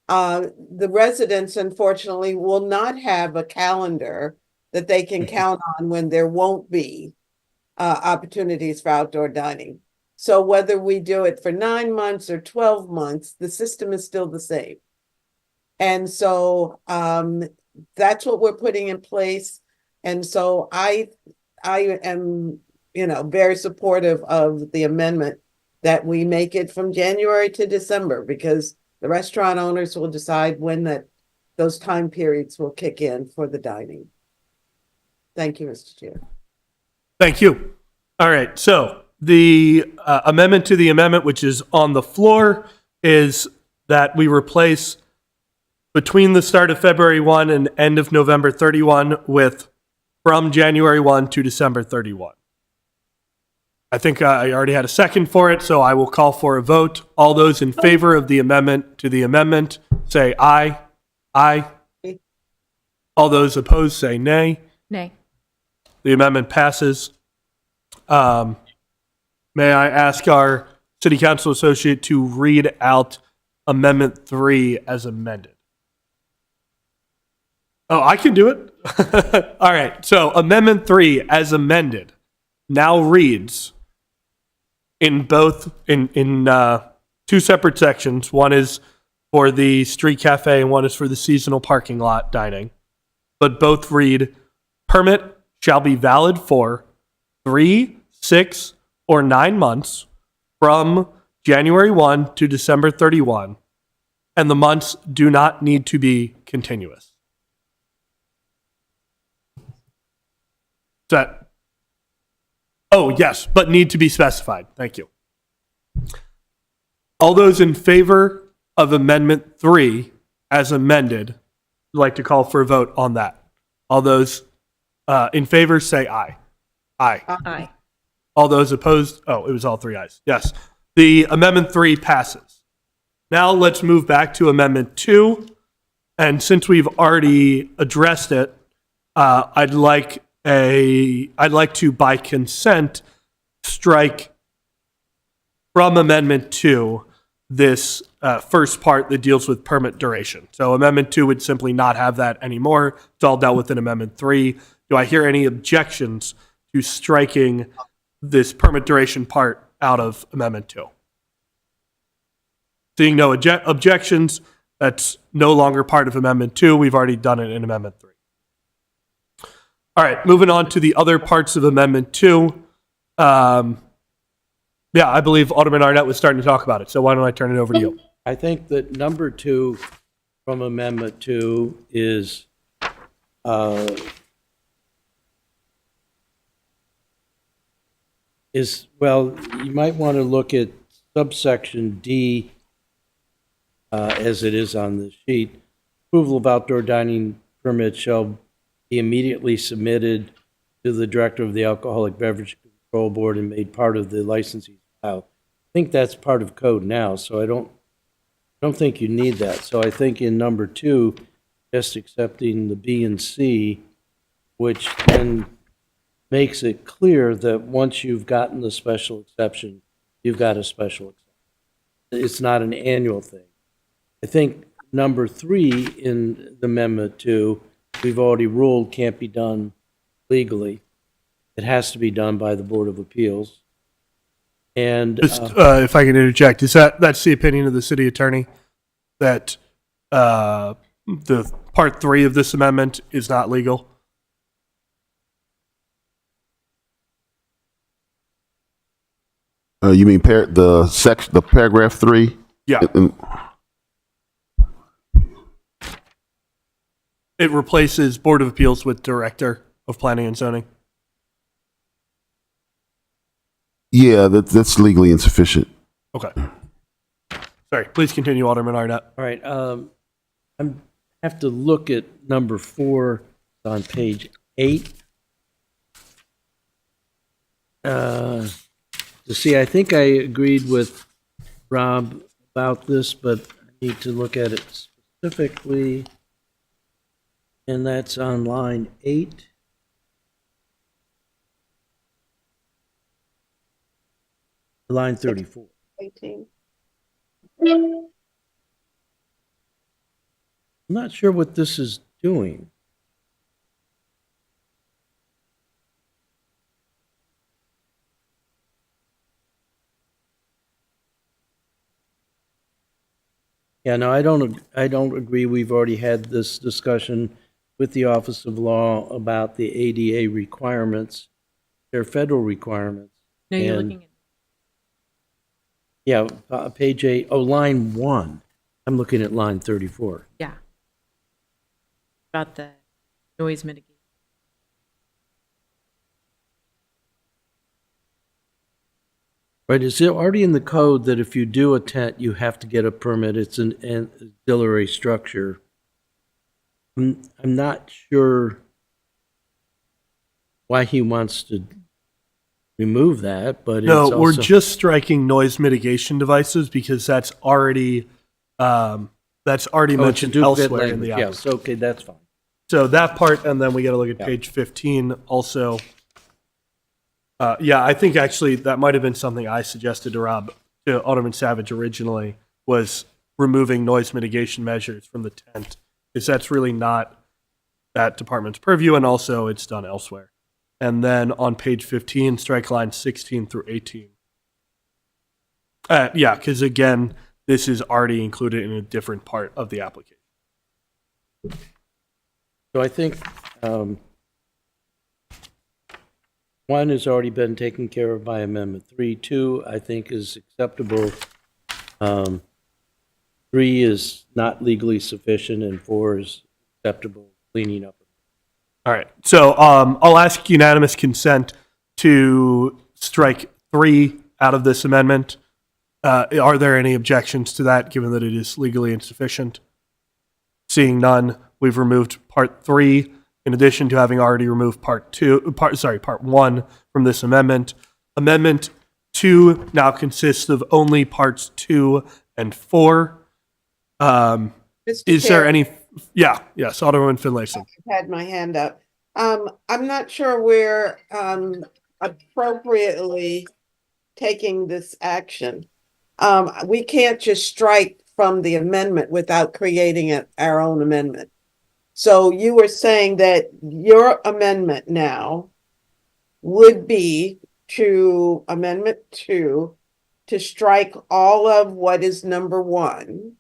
The residents, unfortunately, will not have a calendar that they can count on when there won't be opportunities for outdoor dining. So whether we do it for 9 months or 12 months, the system is still the same. And so that's what we're putting in place. And so I am, very supportive of the amendment that we make it from January to December, because the restaurant owners will decide when those time periods will kick in for the dining. Thank you, Mr. Chair. Thank you. All right. So the amendment to the amendment, which is on the floor, is that we replace between the start of February 1 and end of November 31 with from January 1 to December 31. I think I already had a second for it, so I will call for a vote. All those in favor of the amendment to the amendment, say aye. Aye. All those opposed, say nay. nay. The amendment passes. May I ask our City Council Associate to read out Amendment 3 as amended? Oh, I can do it. All right. So Amendment 3 as amended now reads in two separate sections. One is for the street cafe and one is for the seasonal parking lot dining. But both read, permit shall be valid for 3, 6, or 9 months from January 1 to December 31, and the months do not need to be continuous. Oh, yes, but need to be specified. Thank you. All those in favor of Amendment 3 as amended, I'd like to call for a vote on that. All those in favor say aye. Aye. Aye. All those opposed? Oh, it was all three ayes. Yes. The Amendment 3 passes. Now let's move back to Amendment 2. And since we've already addressed it, I'd like to, by consent, strike from Amendment 2 this first part that deals with permit duration. So Amendment 2 would simply not have that anymore. It's all dealt with in Amendment 3. Do I hear any objections to striking this permit duration part out of Amendment 2? Seeing no objections, that's no longer part of Amendment 2. We've already done it in Amendment 3. All right, moving on to the other parts of Amendment 2. Yeah, I believe Alderman Arnett was starting to talk about it, so why don't I turn it over to you? I think that number 2 from Amendment 2 is well, you might want to look at subsection D as it is on the sheet. Approval of outdoor dining permits shall be immediately submitted to the Director of the Alcoholic Beverage Control Board and made part of the licensee's file. I think that's part of code now, so I don't think you need that. So I think in number 2, just accepting the B and C, which then makes it clear that once you've gotten the special exception, you've got a special exception. It's not an annual thing. I think number 3 in the Amendment 2, we've already ruled can't be done legally. It has to be done by the Board of Appeals. And Just, if I can interject, that's the opinion of the city attorney that the part 3 of this amendment is not legal? You mean the paragraph 3? Yeah. It replaces Board of Appeals with Director of Planning and Zoning. Yeah, that's legally insufficient. Okay. Sorry, please continue, Alderman Arnett. all right, I have to look at number 4 on page 8. To see, I think I agreed with Rob about this, but I need to look at it specifically. And that's on line 8. Line 34. 18. I'm not sure what this is doing. Yeah, no, I don't agree. We've already had this discussion with the Office of Law about the ADA requirements. They're federal requirements. No, you're And- looking at, Yeah, page 8, line 1. I'm looking at line 34. yeah. About the noise mitigation. Right, is it already in the code that if you do a tent, you have to get a permit? It's an auxiliary structure. I'm not sure why he wants to remove that, but it's No, also... we're just striking noise mitigation devices because that's already Oh, it's a mentioned duplicate elsewhere in language. the Yes, application. okay, that's fine. So that part, and then we got to look at Yeah. page 15 also. Yeah, I think actually that might have been something I suggested to Alderman Savage originally, was removing noise mitigation measures from the tent, because that's really not that department's purview, and also it's done elsewhere. And then on page 15, strike lines 16 through 18. Yeah, because again, this is already included in a different part of the application. So I think 1 has already been taken care of by Amendment 3. 2, I think, is acceptable. 3 is not legally sufficient, and 4 is acceptable, cleaning up. All right. So I'll ask unanimous consent to strike 3 out of this amendment. Are there any objections to that, given that it is legally insufficient? Seeing none, we've removed part 3, in addition to having already removed part 1 from this amendment. Amendment 2 now consists of only parts 2 and 4. Mr. Is Chair, there any? Yeah, yes, Alderman Finlayson. I've had my hand up. I'm not sure we're appropriately taking this action, we can't just strike from the amendment without creating our own amendment. So you were saying that your amendment now would be to Amendment 2 to strike all of what is number 1.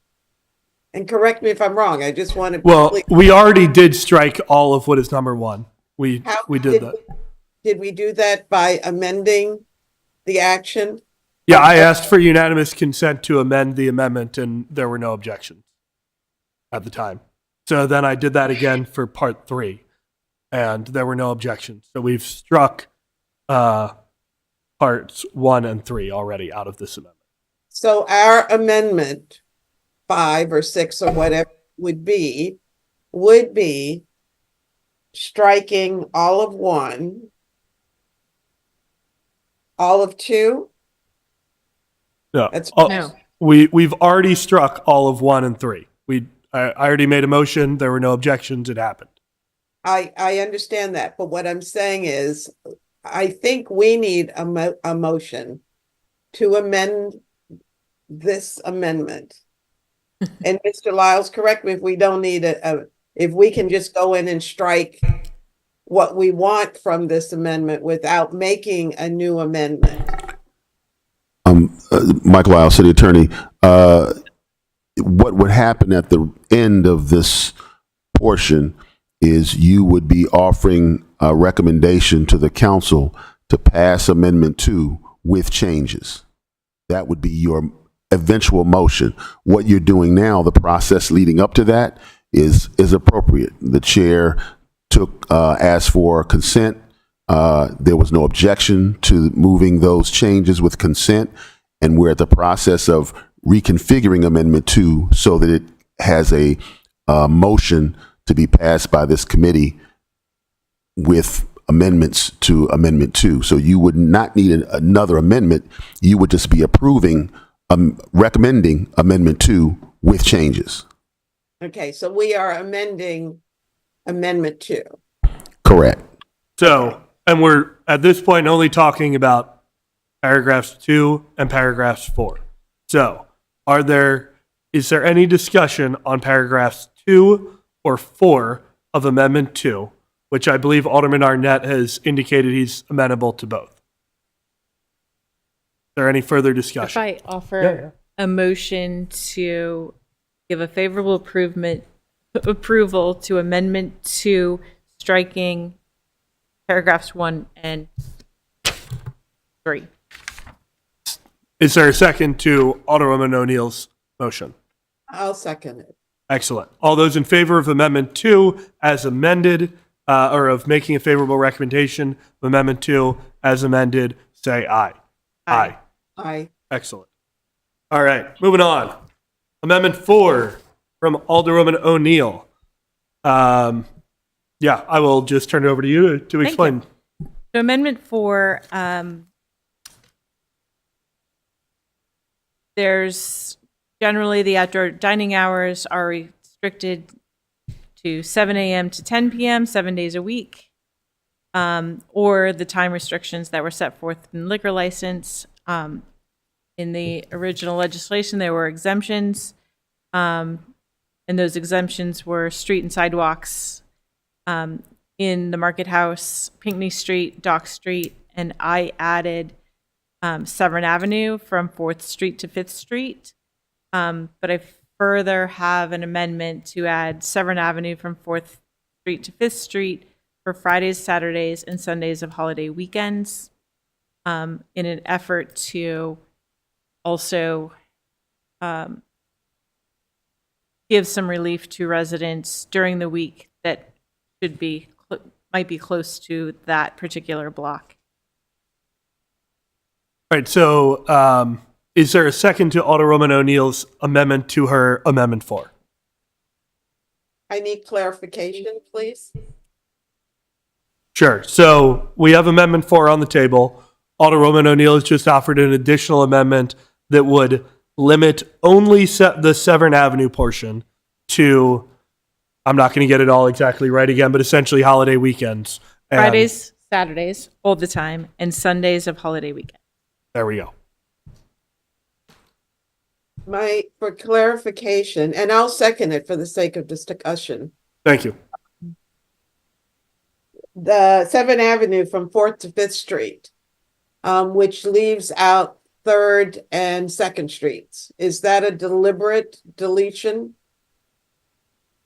And correct me if I'm wrong, I just want to. Well, we already did strike all of what is number 1. We did that. Did we do that by amending the action? Yeah, I asked for unanimous consent to amend the amendment, and there were no objections at the time. So then I did that again for part 3, and there were no objections. So we've struck parts 1 and 3 already out of this amendment. So our amendment 5 or 6 or whatever would be striking all of 1, all of 2. No, That's No. we've already struck all of 1 and 3. I already made a motion. There were no objections. It happened. I understand that, but what I'm saying is, I think we need a motion to amend this amendment. And Mr. Lyles, correct me if we don't need if we can just go in and strike what we want from this amendment without making a new amendment. Michael Lyles, City Attorney, what would happen at the end of this portion is you would be offering a recommendation to the council to pass Amendment 2 with changes. That would be your eventual motion. What you're doing now, the process leading up to that is appropriate. The chair asked for consent. There was no objection to moving those changes with consent, and we're at the process of reconfiguring Amendment 2 so that it has a motion to be passed by this committee with amendments to Amendment 2. So you would not need another amendment. You would just be approving, recommending Amendment 2 with changes. Okay, so we are amending Amendment 2. Correct. So, and we're at this point only talking about paragraphs 2 and paragraphs 4. So, is there any discussion on paragraphs 2 or 4 of Amendment 2, which I believe Alderman Arnett has indicated he's amenable to both? Is there any further If discussion? I offer a motion to give a favorable approval to Amendment 2, striking paragraphs 1 and 3. Is there a second to Alderwoman O'Neill's motion? I'll second it. Excellent. All those in favor of Amendment 2 as amended, or of making a favorable recommendation of Amendment 2 as amended, say aye. Aye. Aye. Excellent. All right, moving on. Amendment 4 from Alderwoman O'Neill. Yeah, I will just turn it over to you to explain. So Amendment 4, there's generally the outdoor dining hours are restricted to 7 a.m. to 10 p.m., 7 days a week, or the time restrictions that were set forth in the liquor license. In the original legislation, there were exemptions, and those exemptions were street and sidewalks in the Market House, Pinckney Street, Dock Street, and I added Severn Avenue from 4th Street to 5th Street. But I further have an amendment to add Severn Avenue from 4th Street to 5th Street for Fridays, Saturdays, and Sundays of holiday weekends, in an effort to also give some relief to residents during the week that might be close to that particular block. All right, so is there a second to Alderwoman O'Neill's amendment to her Amendment 4? I need clarification, please. Sure. So we have Amendment 4 on the table. Alderwoman O'Neill has just offered an additional amendment that would limit only the Severn Avenue portion to, I'm not going to get it all exactly right again, but essentially holiday weekends. And Fridays, Saturdays, all the time, and Sundays of holiday weekend. There we go. For clarification, and I'll second it for the sake of discussion. Thank you. The 7th Avenue from 4th to 5th Street, which leaves out 3rd and 2nd Streets. Is that a deliberate deletion?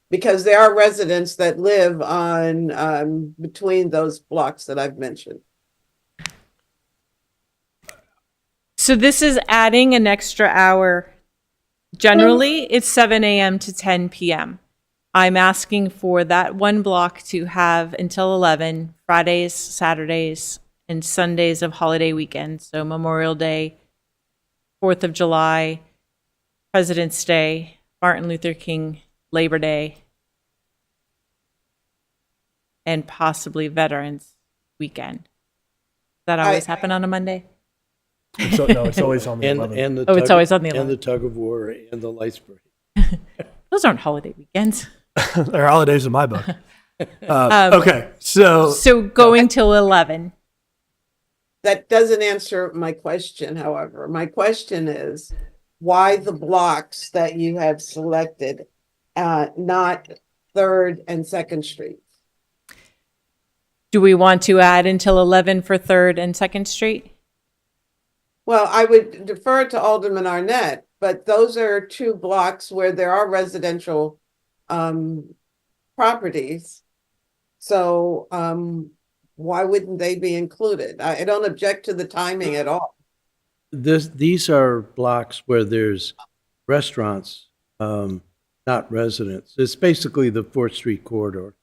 Because there are residents that live on between those blocks that I've mentioned. So this is adding an extra hour. Generally, it's 7 a.m. to 10 p.m. I'm asking for that one block to have until 11, Fridays, Saturdays, and Sundays of holiday weekends. So Memorial Day, 4th of July, President's Day, Martin Luther King, Labor Day, and possibly Veterans Weekend. Does that always happen on a Monday? No, it's always on the 11th. And the Oh, it's always on the and the tug of war and the lights parade. Those aren't holiday weekends. They're holidays in my book. Okay, So going till 11. That doesn't answer my question, however. My question is, why the blocks that you have selected, not 3rd and 2nd Street? Do we want to add until 11 for 3rd and 2nd Street? Well, I would defer to Alderman Arnett, but those are 2 blocks where there are residential properties. So why wouldn't they be included? I don't object to the timing at all. These are blocks where there's restaurants, not residents. It's basically the 4th Street corridor.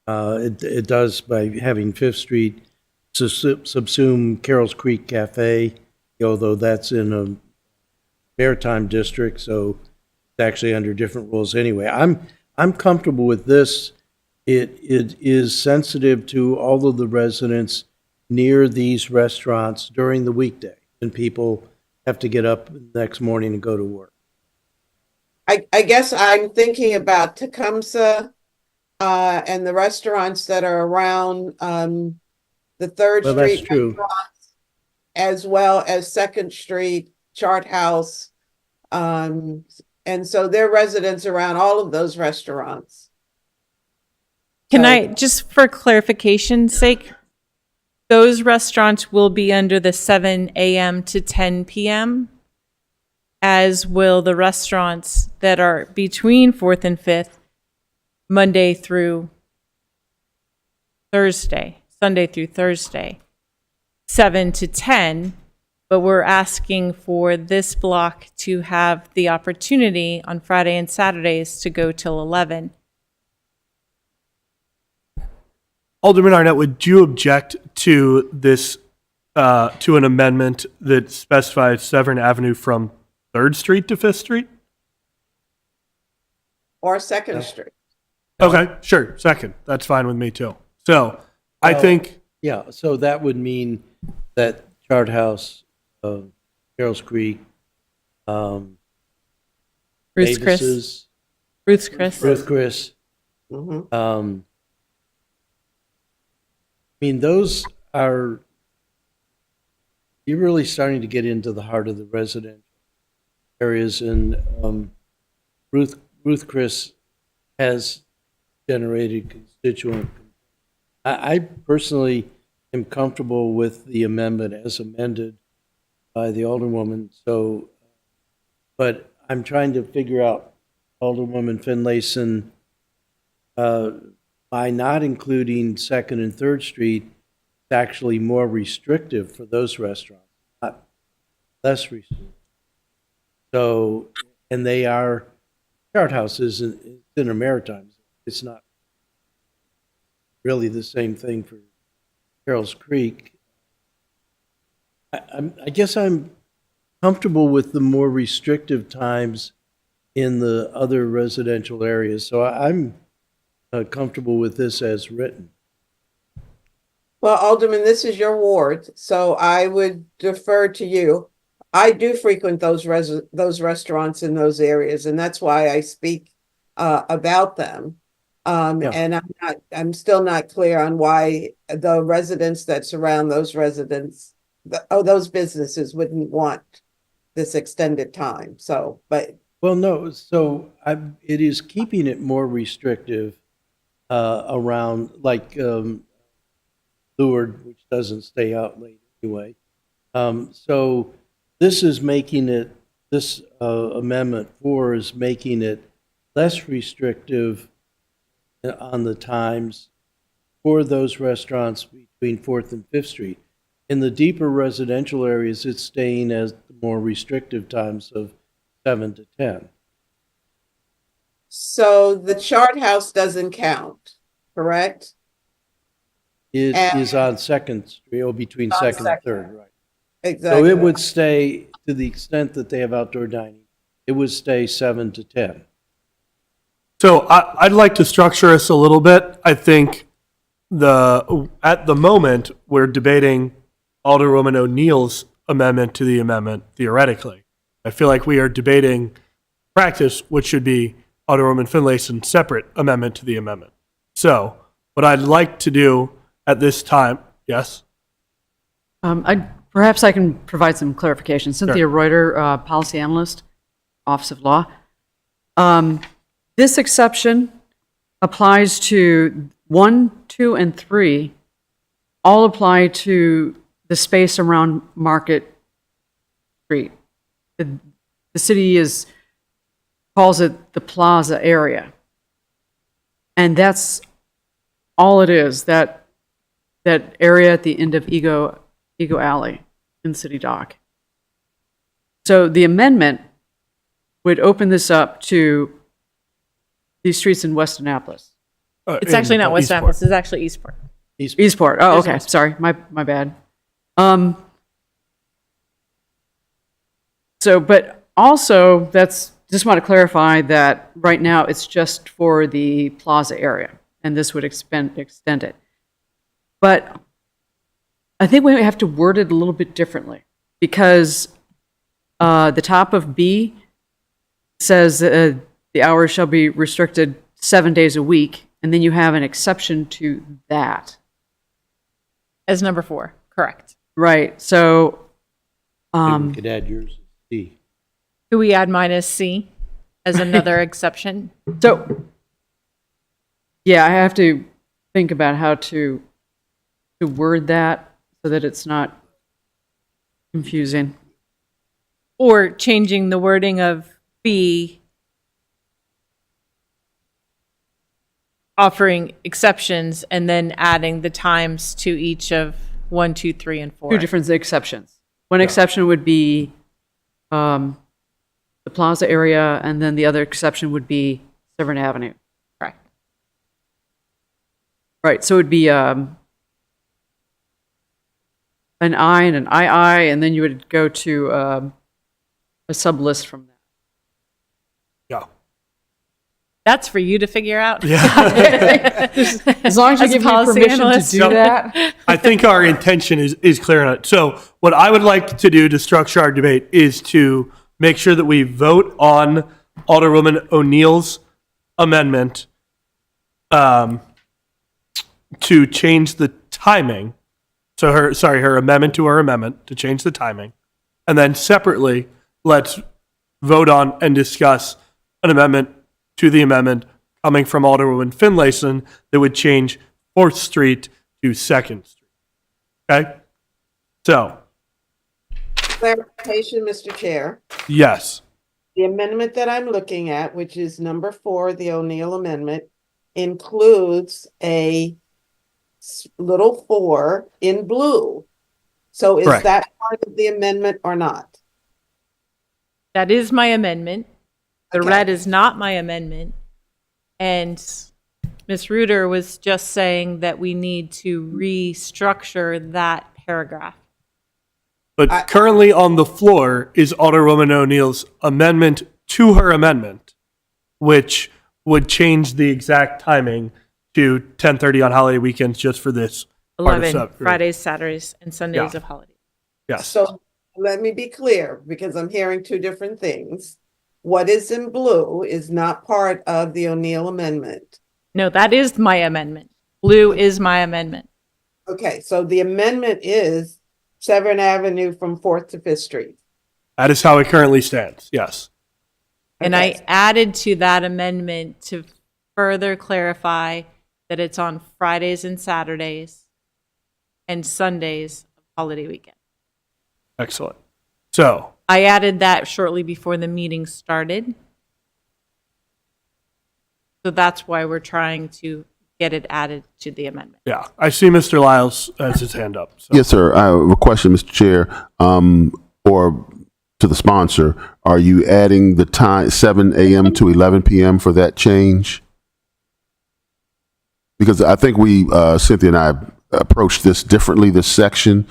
It does by having 5th Street subsume Carroll's Creek Cafe, although that's in a maritime district, so it's actually under different rules anyway. I'm comfortable with this. It is sensitive to all of the residents near these restaurants during the weekday, and people have to get up the next morning and go to work. I guess I'm thinking about Tecumseh and the restaurants that are around the 3rd Well, Street that's true. restaurants, as well as 2nd Street, Chart House. And so there are residents around all of those restaurants. Can I, just for clarification's sake, those restaurants will be under the 7 a.m. to 10 p.m., as will the restaurants that are between 4th and 5th, Monday through Thursday, Sunday through Thursday, 7 to 10, but we're asking for this block to have the opportunity on Friday and Saturdays to go till 11. Alderman Arnett, would you object to this, to an amendment that specifies 7th Avenue from 3rd Street to 5th Street? Or 2nd Street. Okay, sure, 2nd. That's fine with me too. So I Well, think, Yeah, so that would mean that Chart House, Carroll's Creek, Ruth's Chris. Davis's, Ruth's Chris. Ruth Chris. Mhm. I mean, those are, you're really starting to get into the heart of the residential areas, and Ruth Chris has generated constituent. I personally am comfortable with the amendment as amended by the Alderwoman, so, but I'm trying to figure out, Alderwoman Finlayson, by not including 2nd and 3rd Street, it's actually more restrictive for those restaurants, not less restrictive. So, and they are, Chart House is in a maritime. It's not really the same thing for Carroll's Creek. I guess I'm comfortable with the more restrictive times in the other residential areas. So I'm comfortable with this as written. Well, Alderman, this is your ward, so I would defer to you. I do frequent those restaurants in those areas, and that's why I speak about them. And I'm still not clear on why the residents that surround those residents those businesses wouldn't want this extended time, so, but, Well, no, so it is keeping it more restrictive around, like Leward, which doesn't stay out late anyway. So this is making it, this Amendment 4 is making it less restrictive on the times for those restaurants between 4th and 5th Street. In the deeper residential areas, it's staying as the more restrictive times of 7 to 10. so the chart house doesn't count, correct? It And- is on 2nd Street, or between On 2nd and Second. 3rd, right? Exactly. So it would stay, to the extent that they have outdoor dining, it would stay 7 to 10. So I'd like to structure us a little bit. I think at the moment, we're debating Alderwoman O'Neill's amendment to the amendment, theoretically. I feel like we are debating practice, which should be Alderwoman Finlayson's separate amendment to the amendment. So what I'd like to do at this time, yes? Perhaps I can provide some clarification. Cynthia Reuter, Policy Analyst, Office of Law. This exception applies to 1, 2, and 3, all apply to the space around Market Street. The city calls it the plaza area. And that's all it is, that area at the end of Ego Alley in City Dock. So the amendment would open this up to these streets in West Annapolis. It's actually not West Annapolis, it's actually Eastport. Eastport. Oh, okay. Sorry, my bad. So, but also, just want to clarify that right now it's just for the plaza area, and this would extend it. But I think we have to word it a little bit differently, because the top of B says the hours shall be restricted 7 days a week, and then you have an exception to that. As number 4, correct. Right, so, You could add yours as D. Could we add minus C as another exception? so, yeah, I have to think about how to word that so that it's not confusing. Or changing the wording of B, offering exceptions, and then adding the times to each of 1, 2, 3, and 4. Two different exceptions. One exception would be the plaza area, and then the other exception would be Severn Avenue. Correct. Right, so it would be an I and an II, and then you would go to a sub-list from that. Yeah. That's for you to figure out. Yeah. As long as you As give me policy permission analyst. to do that. I think our intention is clear on it. So what I would like to do to structure our debate is to make sure that we vote on Alderwoman O'Neill's amendment to change the timing. So her amendment to our amendment to change the timing. And then separately, let's vote on and discuss an amendment to the amendment coming from Alderwoman Finlayson that would change 4th Street to 2nd Street. Okay? So, Clarification, Mr. Chair. yes. The amendment that I'm looking at, which is number 4, the O'Neill amendment, includes a little 4 in blue. So is Correct. that part of the amendment or not? That is my amendment. The Okay. red is not my amendment. And Ms. Reuter was just saying that we need to restructure that paragraph. But currently on the floor is Alderwoman O'Neill's amendment to her amendment, which would change the exact timing to 10:30 on holiday weekends just for this part of 11, sub- Fridays, Saturdays, and Sundays Yeah. of holiday. Yes. So let me be clear, because I'm hearing two different things. What is in blue is not part of the O'Neill amendment. No, that is my amendment. Blue is my amendment. Okay, so the amendment is Severn Avenue from 4th to 5th Street. That is how it currently stands. Yes. And Okay. I added to that amendment to further clarify that it's on Fridays and Saturdays and Sundays of holiday weekend. Excellent. So, I added that shortly before the meeting started. So that's why we're trying to get it added to the amendment. yeah, I see Mr. Lyles has his hand up. So. Yes, sir. I have a question, Mr. Chair, or to the sponsor. Are you adding the time 7 a.m. to 11 p.m. for that change? Because I think we, Cynthia and I, approached this differently, this section,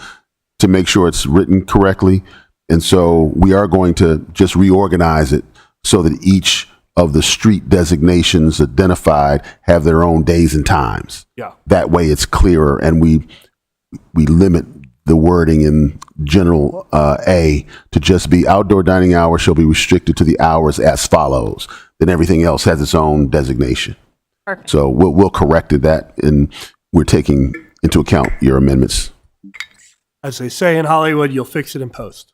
to make sure it's written correctly. And so we are going to just reorganize it so that each of the street designations identified have their own days and times. Yeah. That way it's clearer, and we limit the wording in general A to just be outdoor dining hours shall be restricted to the hours as follows. Then everything else has its own designation. Perfect. So we'll correct that, and we're taking into account your amendments. As they say in Hollywood, you'll fix it in post.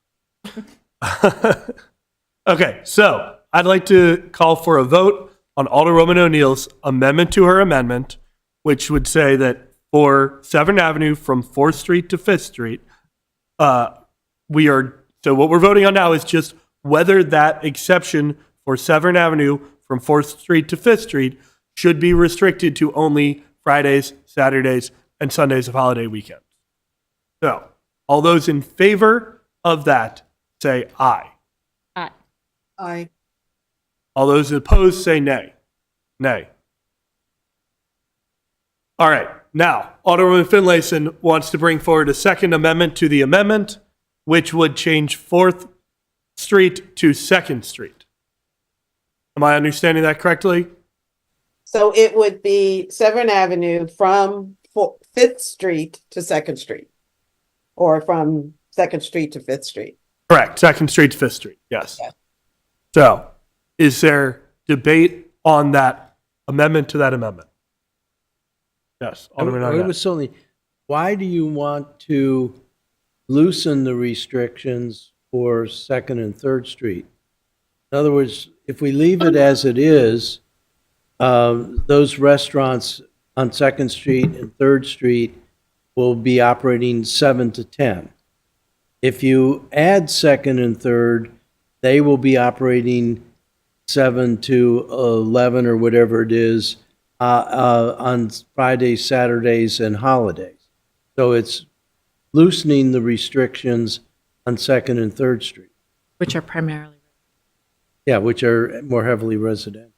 Okay, so I'd like to call for a vote on Alderwoman O'Neill's amendment to her amendment, which would say that for Severn Avenue from 4th Street to 5th Street, so what we're voting on now is just whether that exception for Severn Avenue from 4th Street to 5th Street should be restricted to only Fridays, Saturdays, and Sundays of holiday weekends. So, all those in favor of that say aye. Aye. All those opposed say nay. Nay. All right. Now, Alderwoman Finlayson wants to bring forward a second amendment to the amendment, which would change 4th Street to 2nd Street. Am I understanding that correctly? So it would be Severn Avenue from 5th Street to 2nd Street, or from 2nd Street to 5th Street. Correct. 2nd Street to 5th Street. Yes. Yeah. So, is there debate on that amendment to that amendment? Yes. Alderman I Arnett. was only, why do you want to loosen the restrictions for 2nd and 3rd Street? In other words, if we leave it as it is, those restaurants on 2nd Street and 3rd Street will be operating 7 to 10. If you add 2nd and 3rd, they will be operating 7 to 11 or whatever it is on Fridays, Saturdays, and holidays. So it's loosening the restrictions on 2nd and 3rd Street. Which are primarily. Yeah, which are more heavily residential.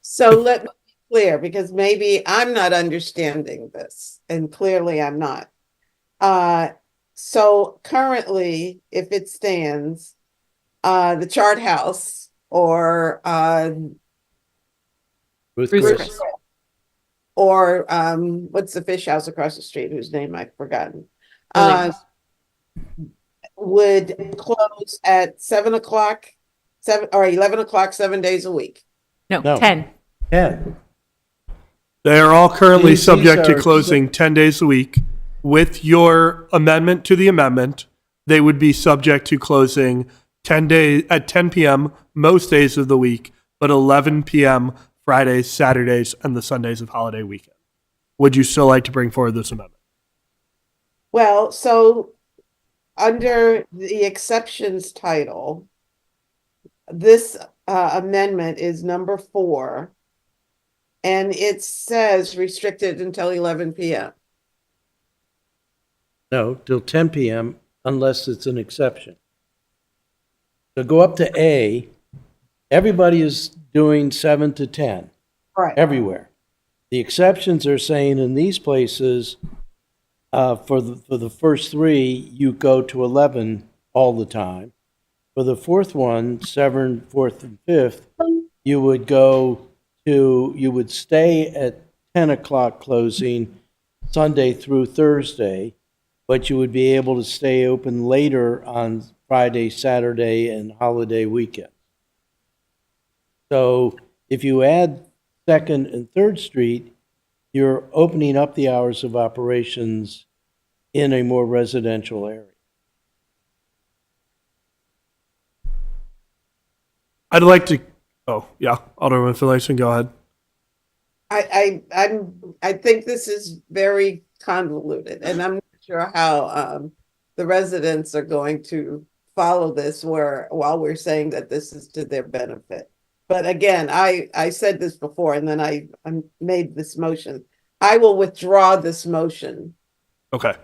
So let me be clear, because maybe I'm not understanding this, and clearly I'm not. So currently, if it stands, the Chart House or Ruth Ruth's Chris. Chris. or what's the fish house across the street whose name I've forgotten? Would close at 7 o'clock, 11 o'clock, 7 days a week. No, No. 10. Yeah, They are all currently These subject to are- closing 10 days a week. With your amendment to the amendment, they would be subject to closing 10 days at 10 p.m. most days of the week, but 11 p.m. Fridays, Saturdays, and the Sundays of holiday weekend. Would you still like to bring forward this amendment? Well, so under the exceptions title, this amendment is number 4, and it says restricted until 11 p.m. no, till 10 p.m. unless it's an exception. So go up to A, everybody is doing 7 to 10. Right. Everywhere. The exceptions are saying in these places, for the first 3, you go to 11 all the time. For the fourth one, Severn, 4th and 5th, you would stay at 10 o'clock closing Sunday through Thursday, but you would be able to stay open later on Friday, Saturday, and holiday weekend. So if you add 2nd and 3rd Street, you're opening up the hours of operations in a more residential area. I'd like to, oh, yeah, Alderman Finlayson, go ahead. I think this is very convoluted, and I'm not sure how the residents are going to follow this while we're saying that this is to their benefit. But again, I said this before, and then I made this motion. I will withdraw this motion. Okay.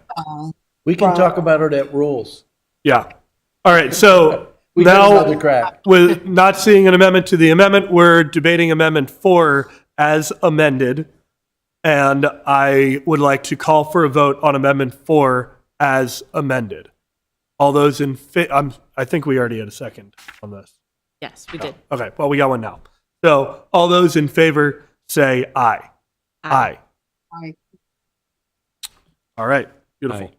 We can talk about it at rules. Yeah. All right. So We get now, another crack. with not seeing an amendment to the amendment, we're debating Amendment 4 as amended. And I would like to call for a vote on Amendment 4 as amended. All those in I think we already had a second on this. Yes, we did. Okay. Well, we got one now. So all those in favor say aye. Aye. Aye. All right. Beautiful.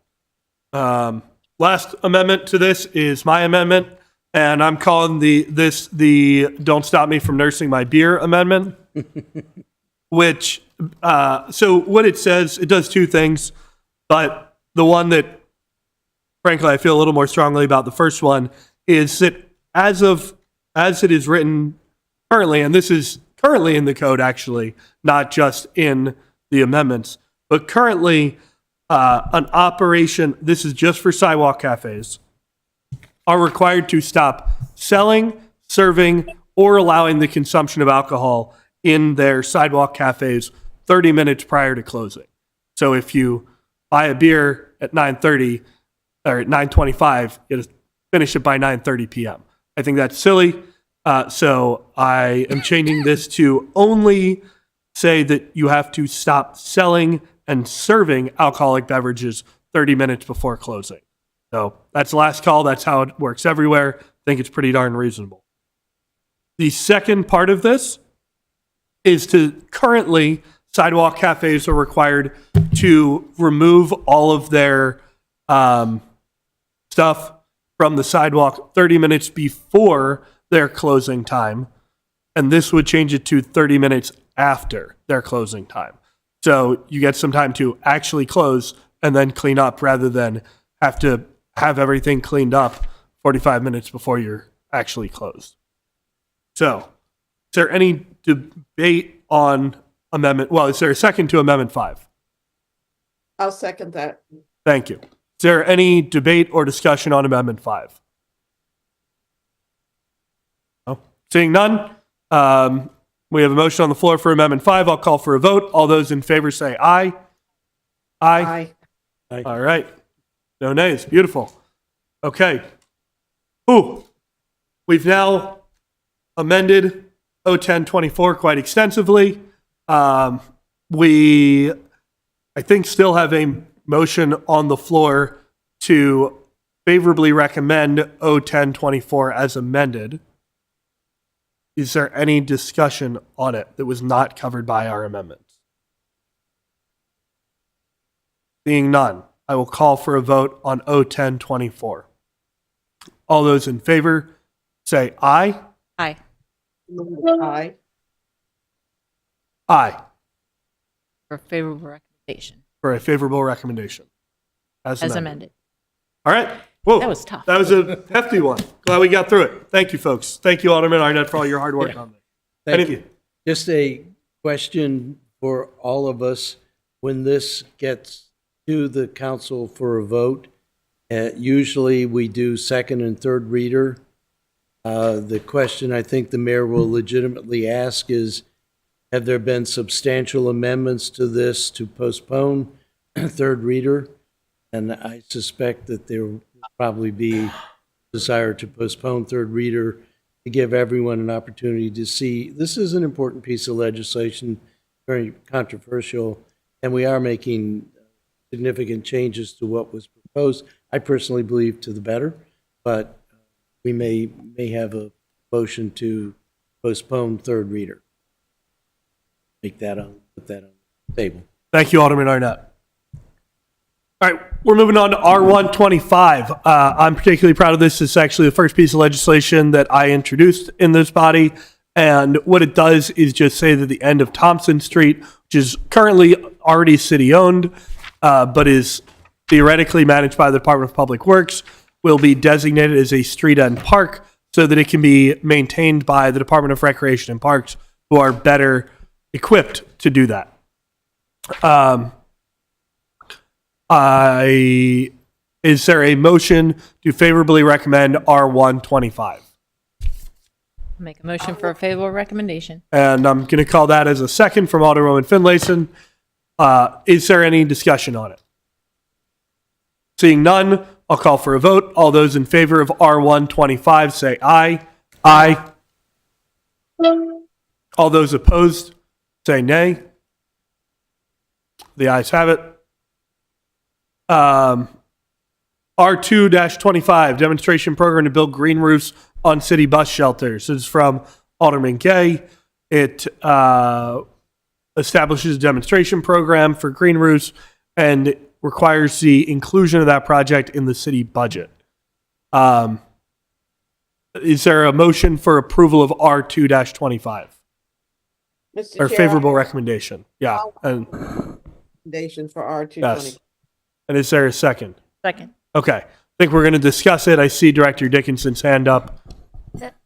Last amendment to this is my amendment, and I'm calling the "Don't Stop Me from Nursing My Beer" amendment. Which, so what it says, it does two things, but the one that, frankly, I feel a little more strongly about, the first one, is that as it is written currently, and this is currently in the code actually, not just in the amendments, but currently an operation, this is just for sidewalk cafes, are required to stop selling, serving, or allowing the consumption of alcohol in their sidewalk cafes 30 minutes prior to closing. So if you buy a beer at 9:30 or at 9:25, you finish it by 9:30 p.m. I think that's silly. So I am changing this to only say that you have to stop selling and serving alcoholic beverages 30 minutes before closing. So that's the last call. That's how it works everywhere. I think it's pretty darn reasonable. The second part of this is to currently, sidewalk cafes are required to remove all of their stuff from the sidewalk 30 minutes before their closing time. And this would change it to 30 minutes after their closing time. So you get some time to actually close and then clean up rather than have to have everything cleaned up 45 minutes before you're actually closed. So, is there any debate on amendment? Well, is there a second to Amendment 5? I'll second that. Thank you. Is there any debate or discussion on Amendment 5? No? Seeing none, we have a motion on the floor for Amendment 5. I'll call for a vote. All those in favor say aye. Aye. Aye. All right. No nays. Beautiful. Okay. Ooh. We've now amended O1024 quite extensively. We, I think, still have a motion on the floor to favorably recommend O1024 as amended. Is there any discussion on it that was not covered by our amendments? Seeing none, I will call for a vote on O1024. All those in favor say aye. Aye. Aye. Aye. For favorable recommendation For a favorable recommendation. as amended. All right. Whoa. That was tough. That was a hefty one. Glad we got through it. Thank you, folks. Thank you, Alderman Arnett, for all your hard work on this. Thank you. Just a question for all of us. When this gets to the council for a vote, usually we do second and third reader. The question I think the mayor will legitimately ask is, have there been substantial amendments to this to postpone third reader? And I suspect that there will probably be desire to postpone third reader to give everyone an opportunity to see. This is an important piece of legislation, very controversial, and we are making significant changes to what was proposed. I personally believe to the better, but we may have a motion to postpone third reader. Put that on the table. Thank you, Alderman Arnett. All right, we're moving on to R125. I'm particularly proud of this. It's actually the first piece of legislation that I introduced in this body. And what it does is just say that the end of Thompson Street, which is currently already city-owned, but is theoretically managed by the Department of Public Works, will be designated as a street end park so that it can be maintained by the Department of Recreation and Parks, who are better equipped to do that. Is there a motion to favorably recommend R125? Make a motion for a favorable recommendation. And I'm going to call that as a second from Alderwoman Finlayson. Is there any discussion on it? Seeing none, I'll call for a vote. All those in favor of R125 say aye. Aye. All those opposed say nay. The ayes have it. R2-25, demonstration program to build green roofs on city bus shelters. This is from Alderman Gay. It establishes a demonstration program for green roofs and requires the inclusion of that project in the city budget. Is there a motion for approval of Mr. R2-25? Or Chair, favorable recommendation? Yeah. And recommendation for R220. yes. And is there a second? Second. Okay. I think we're going to discuss it. I see Director Dickinson's hand up.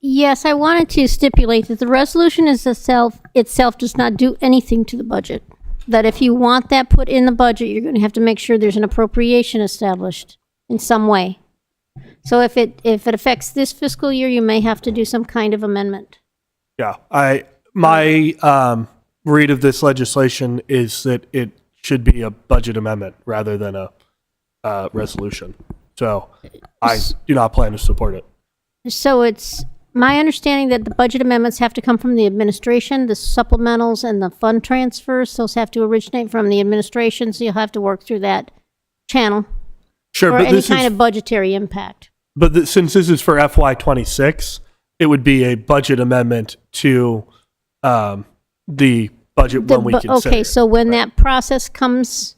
Yes, I wanted to stipulate that the resolution itself does not do anything to the budget. That if you want that put in the budget, you're going to have to make sure there's an appropriation established in some way. So if it affects this fiscal year, you may have to do some kind of amendment. Yeah. My read of this legislation is that it should be a budget amendment rather than a resolution. So I do not plan to support it. So it's my understanding that the budget amendments have to come from the administration, the supplementals and the fund transfers. Those have to originate from the administration, so you'll have to work through that channel Sure, for but any this kind is, of budgetary impact. but since this is for FY26, it would be a budget amendment to the budget when we consider. Okay, so when that process comes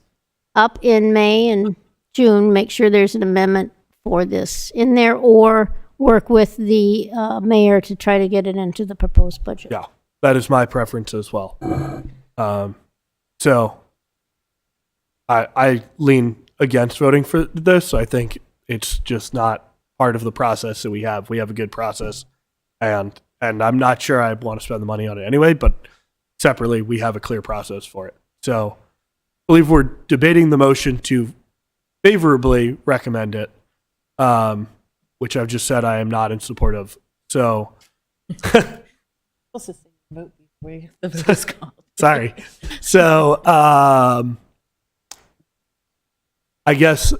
up in May and June, make sure there's an amendment for this in there, or work with the mayor to try to get it into the proposed budget. Yeah, that is my preference as well. So I lean against voting for this. I think it's just not part of the process that we have. We have a good process, and I'm not sure I want to spend the money on it anyway, but separately, we have a clear process for it. So I believe we're debating the motion to favorably recommend it, which I've just said I am not in support of. So Vote before the vote is called. sorry. So I guess,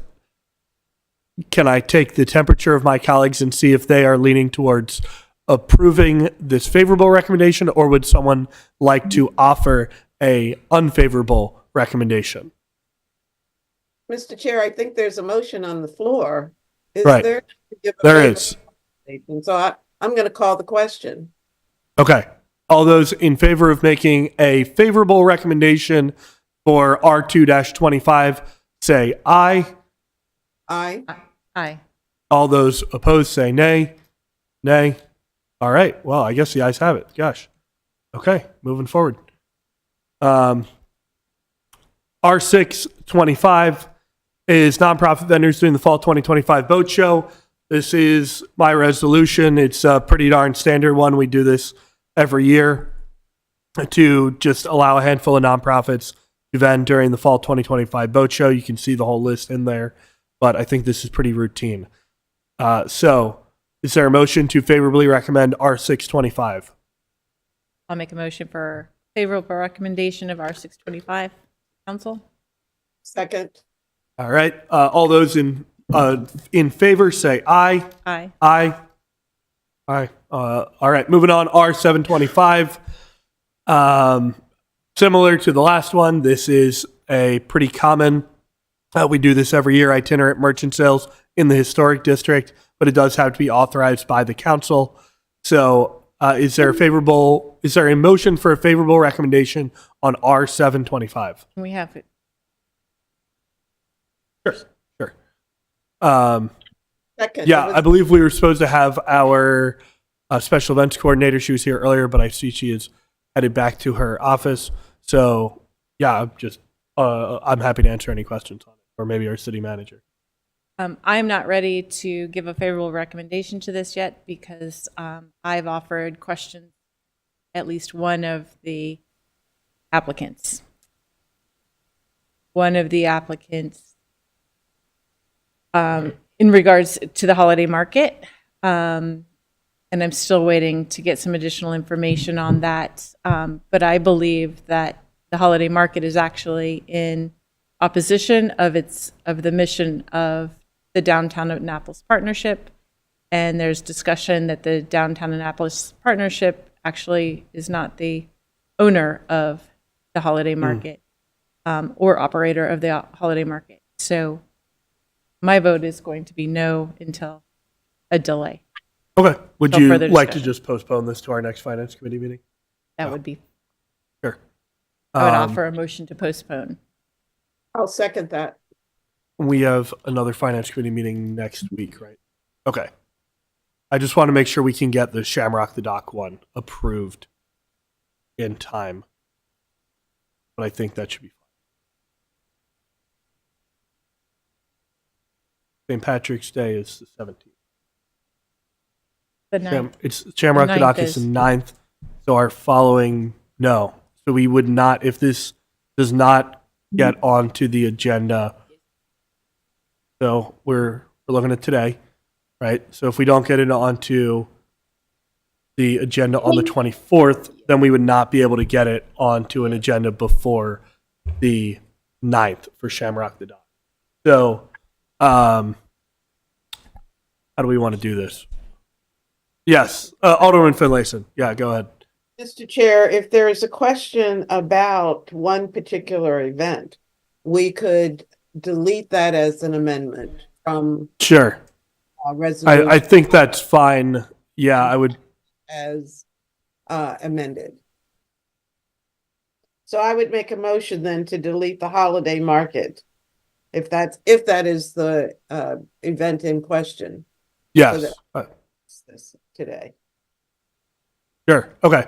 can I take the temperature of my colleagues and see if they are leaning towards approving this favorable recommendation, or would someone like to offer a unfavorable recommendation? Mr. Chair, I think there's a motion on the floor. Is Right. there? To give a There favorable is. recommendation? So I'm going to call the question. Okay. All those in favor of making a favorable recommendation for R2-25 say aye. Aye. Aye. All those opposed say nay. Nay. All right. Well, I guess the ayes have it. Gosh. Okay. Moving forward. R6-25 is nonprofit vendors doing the fall 2025 boat show. This is my resolution. It's a pretty darn standard one. We do this every year to just allow a handful of nonprofits to vend during the fall 2025 boat show. You can see the whole list in there, but I think this is pretty routine. So is there a motion to favorably recommend R6-25? I'll make a motion for favorable recommendation of R6-25. Council? Second. All right. All those in favor say aye. Aye. Aye. Aye. All right. Moving on. R7-25. Similar to the last one, this is a pretty common. We do this every year. Itinerant merchant sales in the historic district, but it does have to be authorized by the council. So, is there a motion for a favorable recommendation on R7-25? Can we have it? Sure. Second. Yeah, I believe we were supposed to have our special events coordinator. She was here earlier, but I see she is headed back to her office. So, yeah, I'm happy to answer any questions on it or maybe our city manager. I'm not ready to give a favorable recommendation to this yet because I've offered questions at least one of the applicants. One of the applicants in regards to the holiday market. And I'm still waiting to get some additional information on that. But I believe that the holiday market is actually in opposition of the mission of the Downtown Annapolis Partnership. And there's discussion that the Downtown Annapolis Partnership actually is not the owner of the holiday market or operator of the holiday market. So my vote is going to be no until a delay. Okay. Would No you further like to discussion. just postpone this to our next finance committee meeting? That would be, Sure. I would offer a motion to postpone. I'll second that. We have another finance committee meeting next week, right? Okay. I just want to make sure we can get the Shamrock the Dock one approved in time. But I think that should be fine. St. Patrick's Day is the 17th. The ninth. It's Shamrock the Dock is the 9th. So our following, no. So we would not, if this does not get onto the agenda. So we're looking at today, right? So if we don't get it onto the agenda on the 24th, then we would not be able to get it onto an agenda before the 9th for Shamrock the Dock. So, how do we want to do this? Yes, Alderman Finlayson. Yeah, go ahead. Mr. Chair, if there is a question about one particular event, we could delete that as an amendment from Sure. resolution I think that's fine. Yeah, I would. as amended. So I would make a motion then to delete the holiday market, if that is the event in question. Yes. This today. Sure. Okay.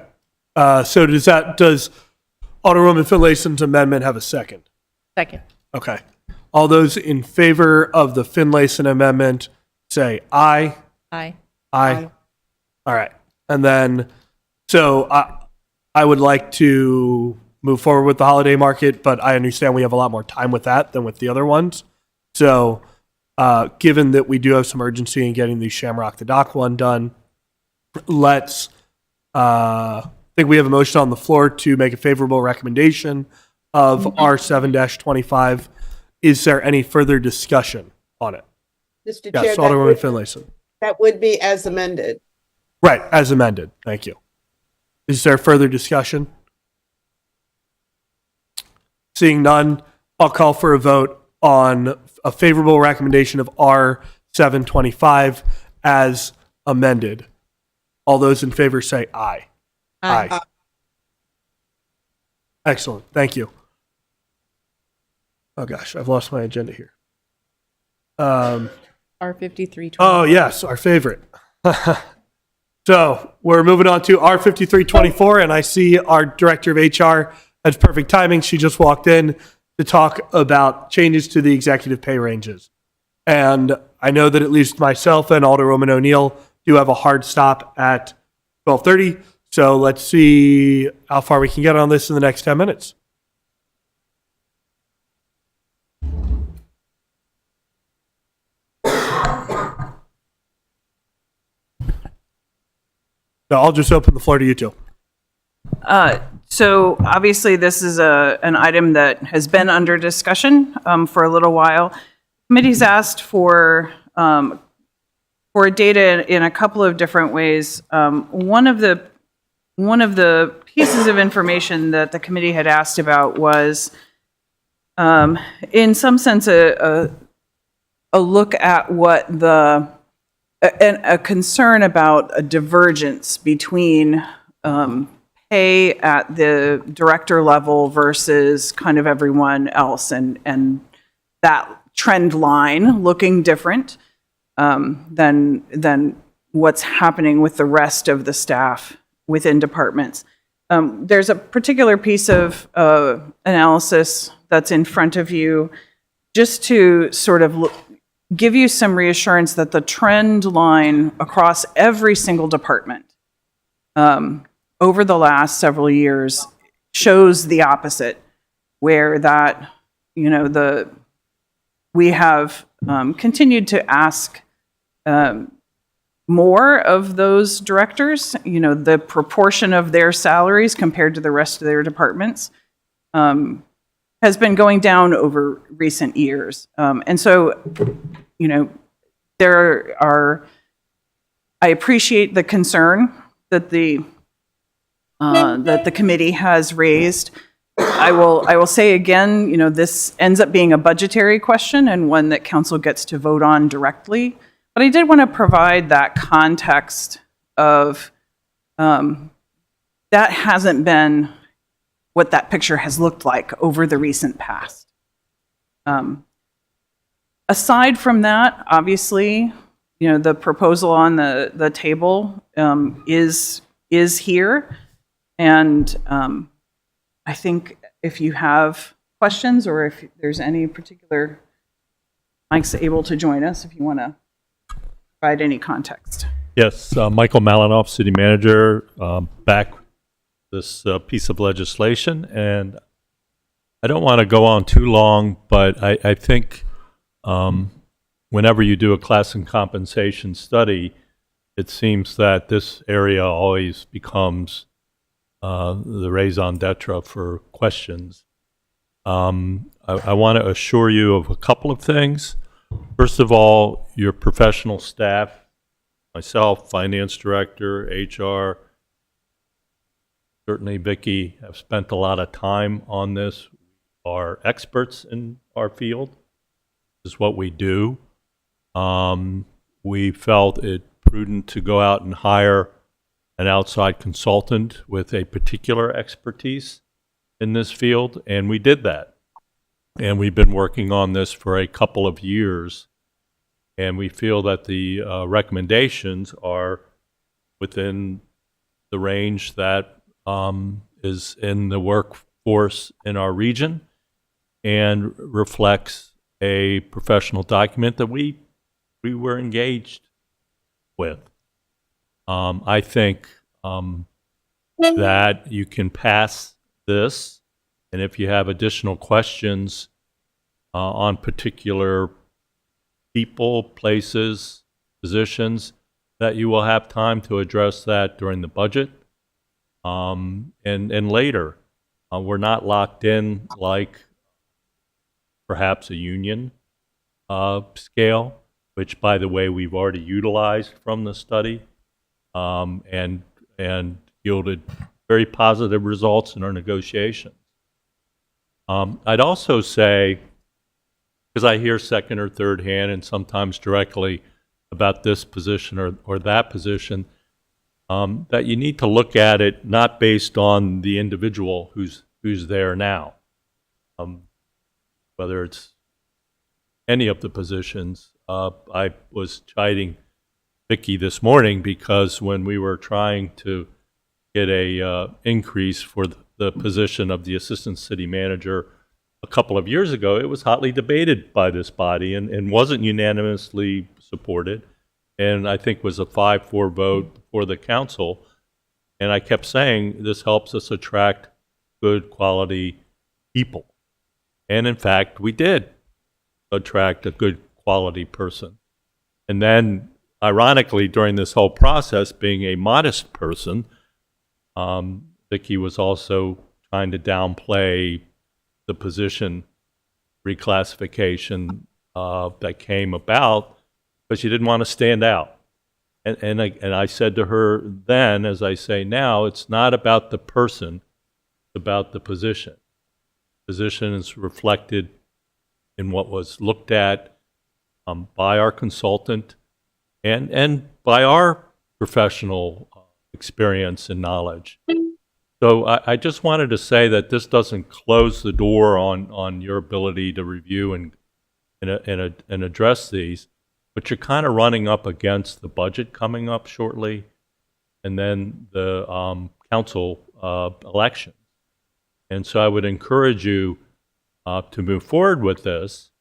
So does Alderwoman Finlayson's amendment have a second? Second. Okay. All those in favor of the Finlayson amendment say aye. Aye. Aye. All right. And then, so I would like to move forward with the holiday market, but I understand we have a lot more time with that than with the other ones. So, given that we do have some urgency in getting the Shamrock the Dock one done, let's, I think we have a motion on the floor to make a favorable recommendation of R7-25. Is there any further discussion on it? Mr. Yes, Chair, Alderwoman Finlayson. that would be as amended. Right, as amended. Thank you. Is there further discussion? Seeing none, I'll call for a vote on a favorable recommendation of R725 as amended. All those in favor say aye. Aye. Excellent. Thank you. Oh gosh, I've lost my agenda here. R5320. Oh yes, our favorite. So we're moving on to R5324, and I see our director of HR has perfect timing. She just walked in to talk about changes to the executive pay ranges. And I know that at least myself and Alderwoman O'Neill do have a hard stop at 12:30. So let's see how far we can get on this in the next 10 minutes. So I'll just open the floor to you two. So obviously, this is an item that has been under discussion for a little while. Committee's asked for data in a couple of different ways. One of the pieces of information that the committee had asked about was, in some sense, a look at what a concern about a divergence between pay at the director level versus kind of everyone else, and that trend line looking different than what's happening with the rest of the staff within departments. There's a particular piece of analysis that's in front of you just to sort of give you some reassurance that the trend line across every single department over the last several years shows the opposite, where that, we have continued to ask more of those directors, the proportion of their salaries compared to the rest of their departments has been going down over recent years. And so, I appreciate the concern that the committee has raised. I will say again, this ends up being a budgetary question and one that council gets to vote on directly. But I did want to provide that context of that hasn't been what that picture has looked like over the recent past. Aside from that, obviously, the proposal on the table is here. And I think if you have questions or if there's any particular, Mike's able to join us if you want to provide any context. Yes, Michael Malinoff, City Manager, back this piece of legislation. And I don't want to go on too long, but I think whenever you do a class and compensation study, it seems that this area always becomes the raison d'etre for questions. I want to assure you of a couple of things. First of all, your professional staff, myself, Finance Director, HR, certainly Vicki, have spent a lot of time on this. We are experts in our field. This is what we do. We felt it prudent to go out and hire an outside consultant with a particular expertise in this field, and we did that. And we've been working on this for a couple of years, and we feel that the recommendations are within the range that is in the workforce in our region and reflects a professional document that we were engaged with. I think that you can pass this, and if you have additional questions on particular people, places, positions, that you will have time to address that during the budget and later. We're not locked in like perhaps a union scale, which, by the way, we've already utilized from the study. And yielded very positive results in our negotiations. I'd also say, because I hear second or third hand and sometimes directly about this position or that position, that you need to look at it not based on the individual who's there now, whether it's any of the positions. I was chiding Vicki this morning because when we were trying to get a increase for the position of the assistant city manager a couple of years ago, it was hotly debated by this body and wasn't unanimously supported, and I think was a 5-4 vote for the council. And I kept saying this helps us attract good quality people, and in fact we did attract a good quality person. And then ironically, during this whole process, being a modest person, Vicki was also trying to downplay the position reclassification that came about because she didn't want to stand out. And I said to her then, as I say now, it's not about the person, it's about the position. Position is reflected in what was looked at by our consultant and by our professional experience and knowledge. So I just wanted to say that this doesn't close the door on your ability to review and address these, but you're kind of running up against the budget coming up shortly, and then the council election. And so I would encourage you to move forward with this,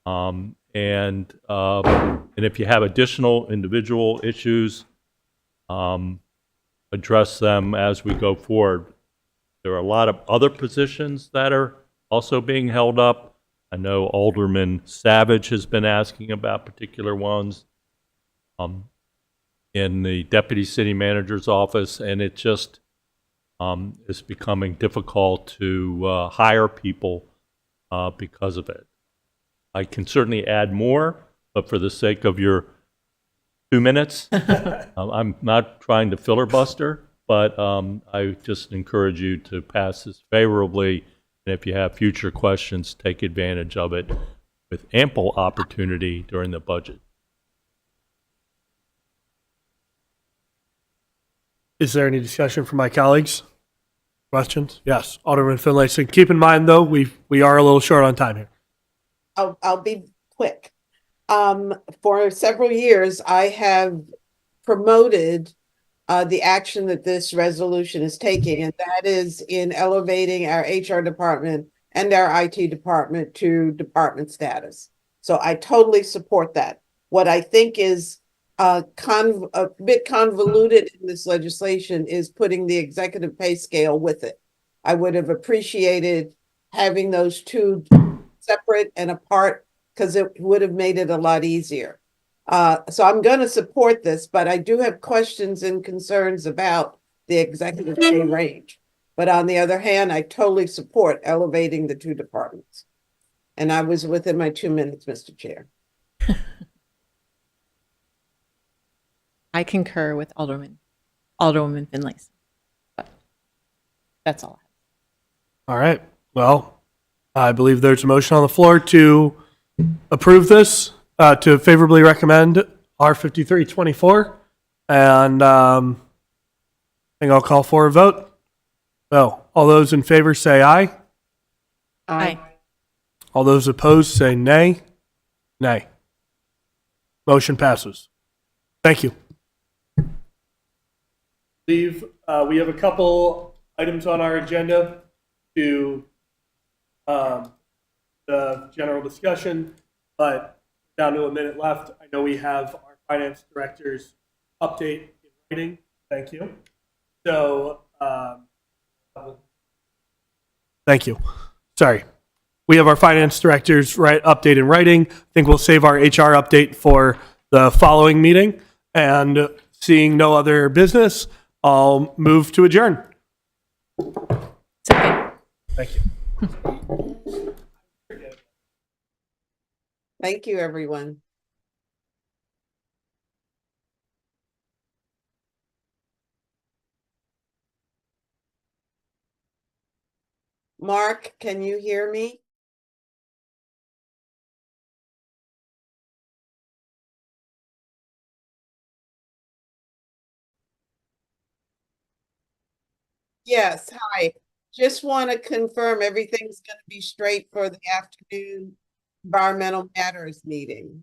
And if you have additional individual issues, address them as we go forward. There are a lot of other positions that are also being held up. I know Alderman Savage has been asking about particular ones in the deputy city manager's office, and it just is becoming difficult to hire people because of it. I can certainly add more, but for the sake of your 2 minutes, I'm not trying to filibuster, but I just encourage you to pass this favorably. And if you have future questions, take advantage of it with ample opportunity during the budget. Is there any discussion from my colleagues? Questions? Yes, Alderman Finlayson. Keep in mind, though, we are a little short on time here. I'll be quick. For several years, I have promoted the action that this resolution is taking, and that is in elevating our HR department and our IT department to department status. So I totally support that. What I think is a bit convoluted in this legislation is putting the executive pay scale with it. I would have appreciated having those two separate and apart, because it would have made it a lot easier. So I'm going to support this, but I do have questions and concerns about the executive pay range. But on the other hand, I totally support elevating the two departments. And I was within my 2 minutes, Mr. Chair. I concur with Alderwoman Finlayson. But that's all. All right. Well, I believe there's a motion on the floor to approve this, to favorably recommend R5324. And I think I'll call for a vote. So, all those in favor say aye. Aye. All those opposed say nay. Nay. Motion passes. Thank you. Steve, we have a couple items on our agenda to the general discussion, but down to a minute left. I know we have our finance director's update in writing. Thank you. So, thank you. Sorry. We have our finance director's update in writing. I think we'll save our HR update for the following meeting. And seeing no other business, I'll move to adjourn. Second. Thank you. Thank you, everyone. Mark, can you hear me? Yes, hi. Just want to confirm everything's going to be straight for the afternoon environmental matters meeting.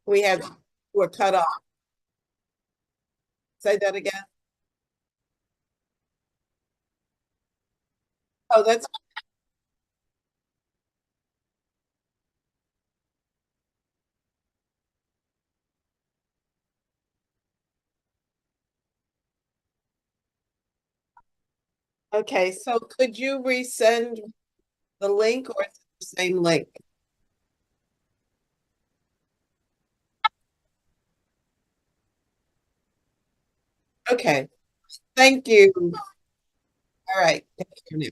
We're cut off. Say that again. Oh, that's okay. So could you resend the link, or is it the same link? Okay. Thank you. All right. Take care now.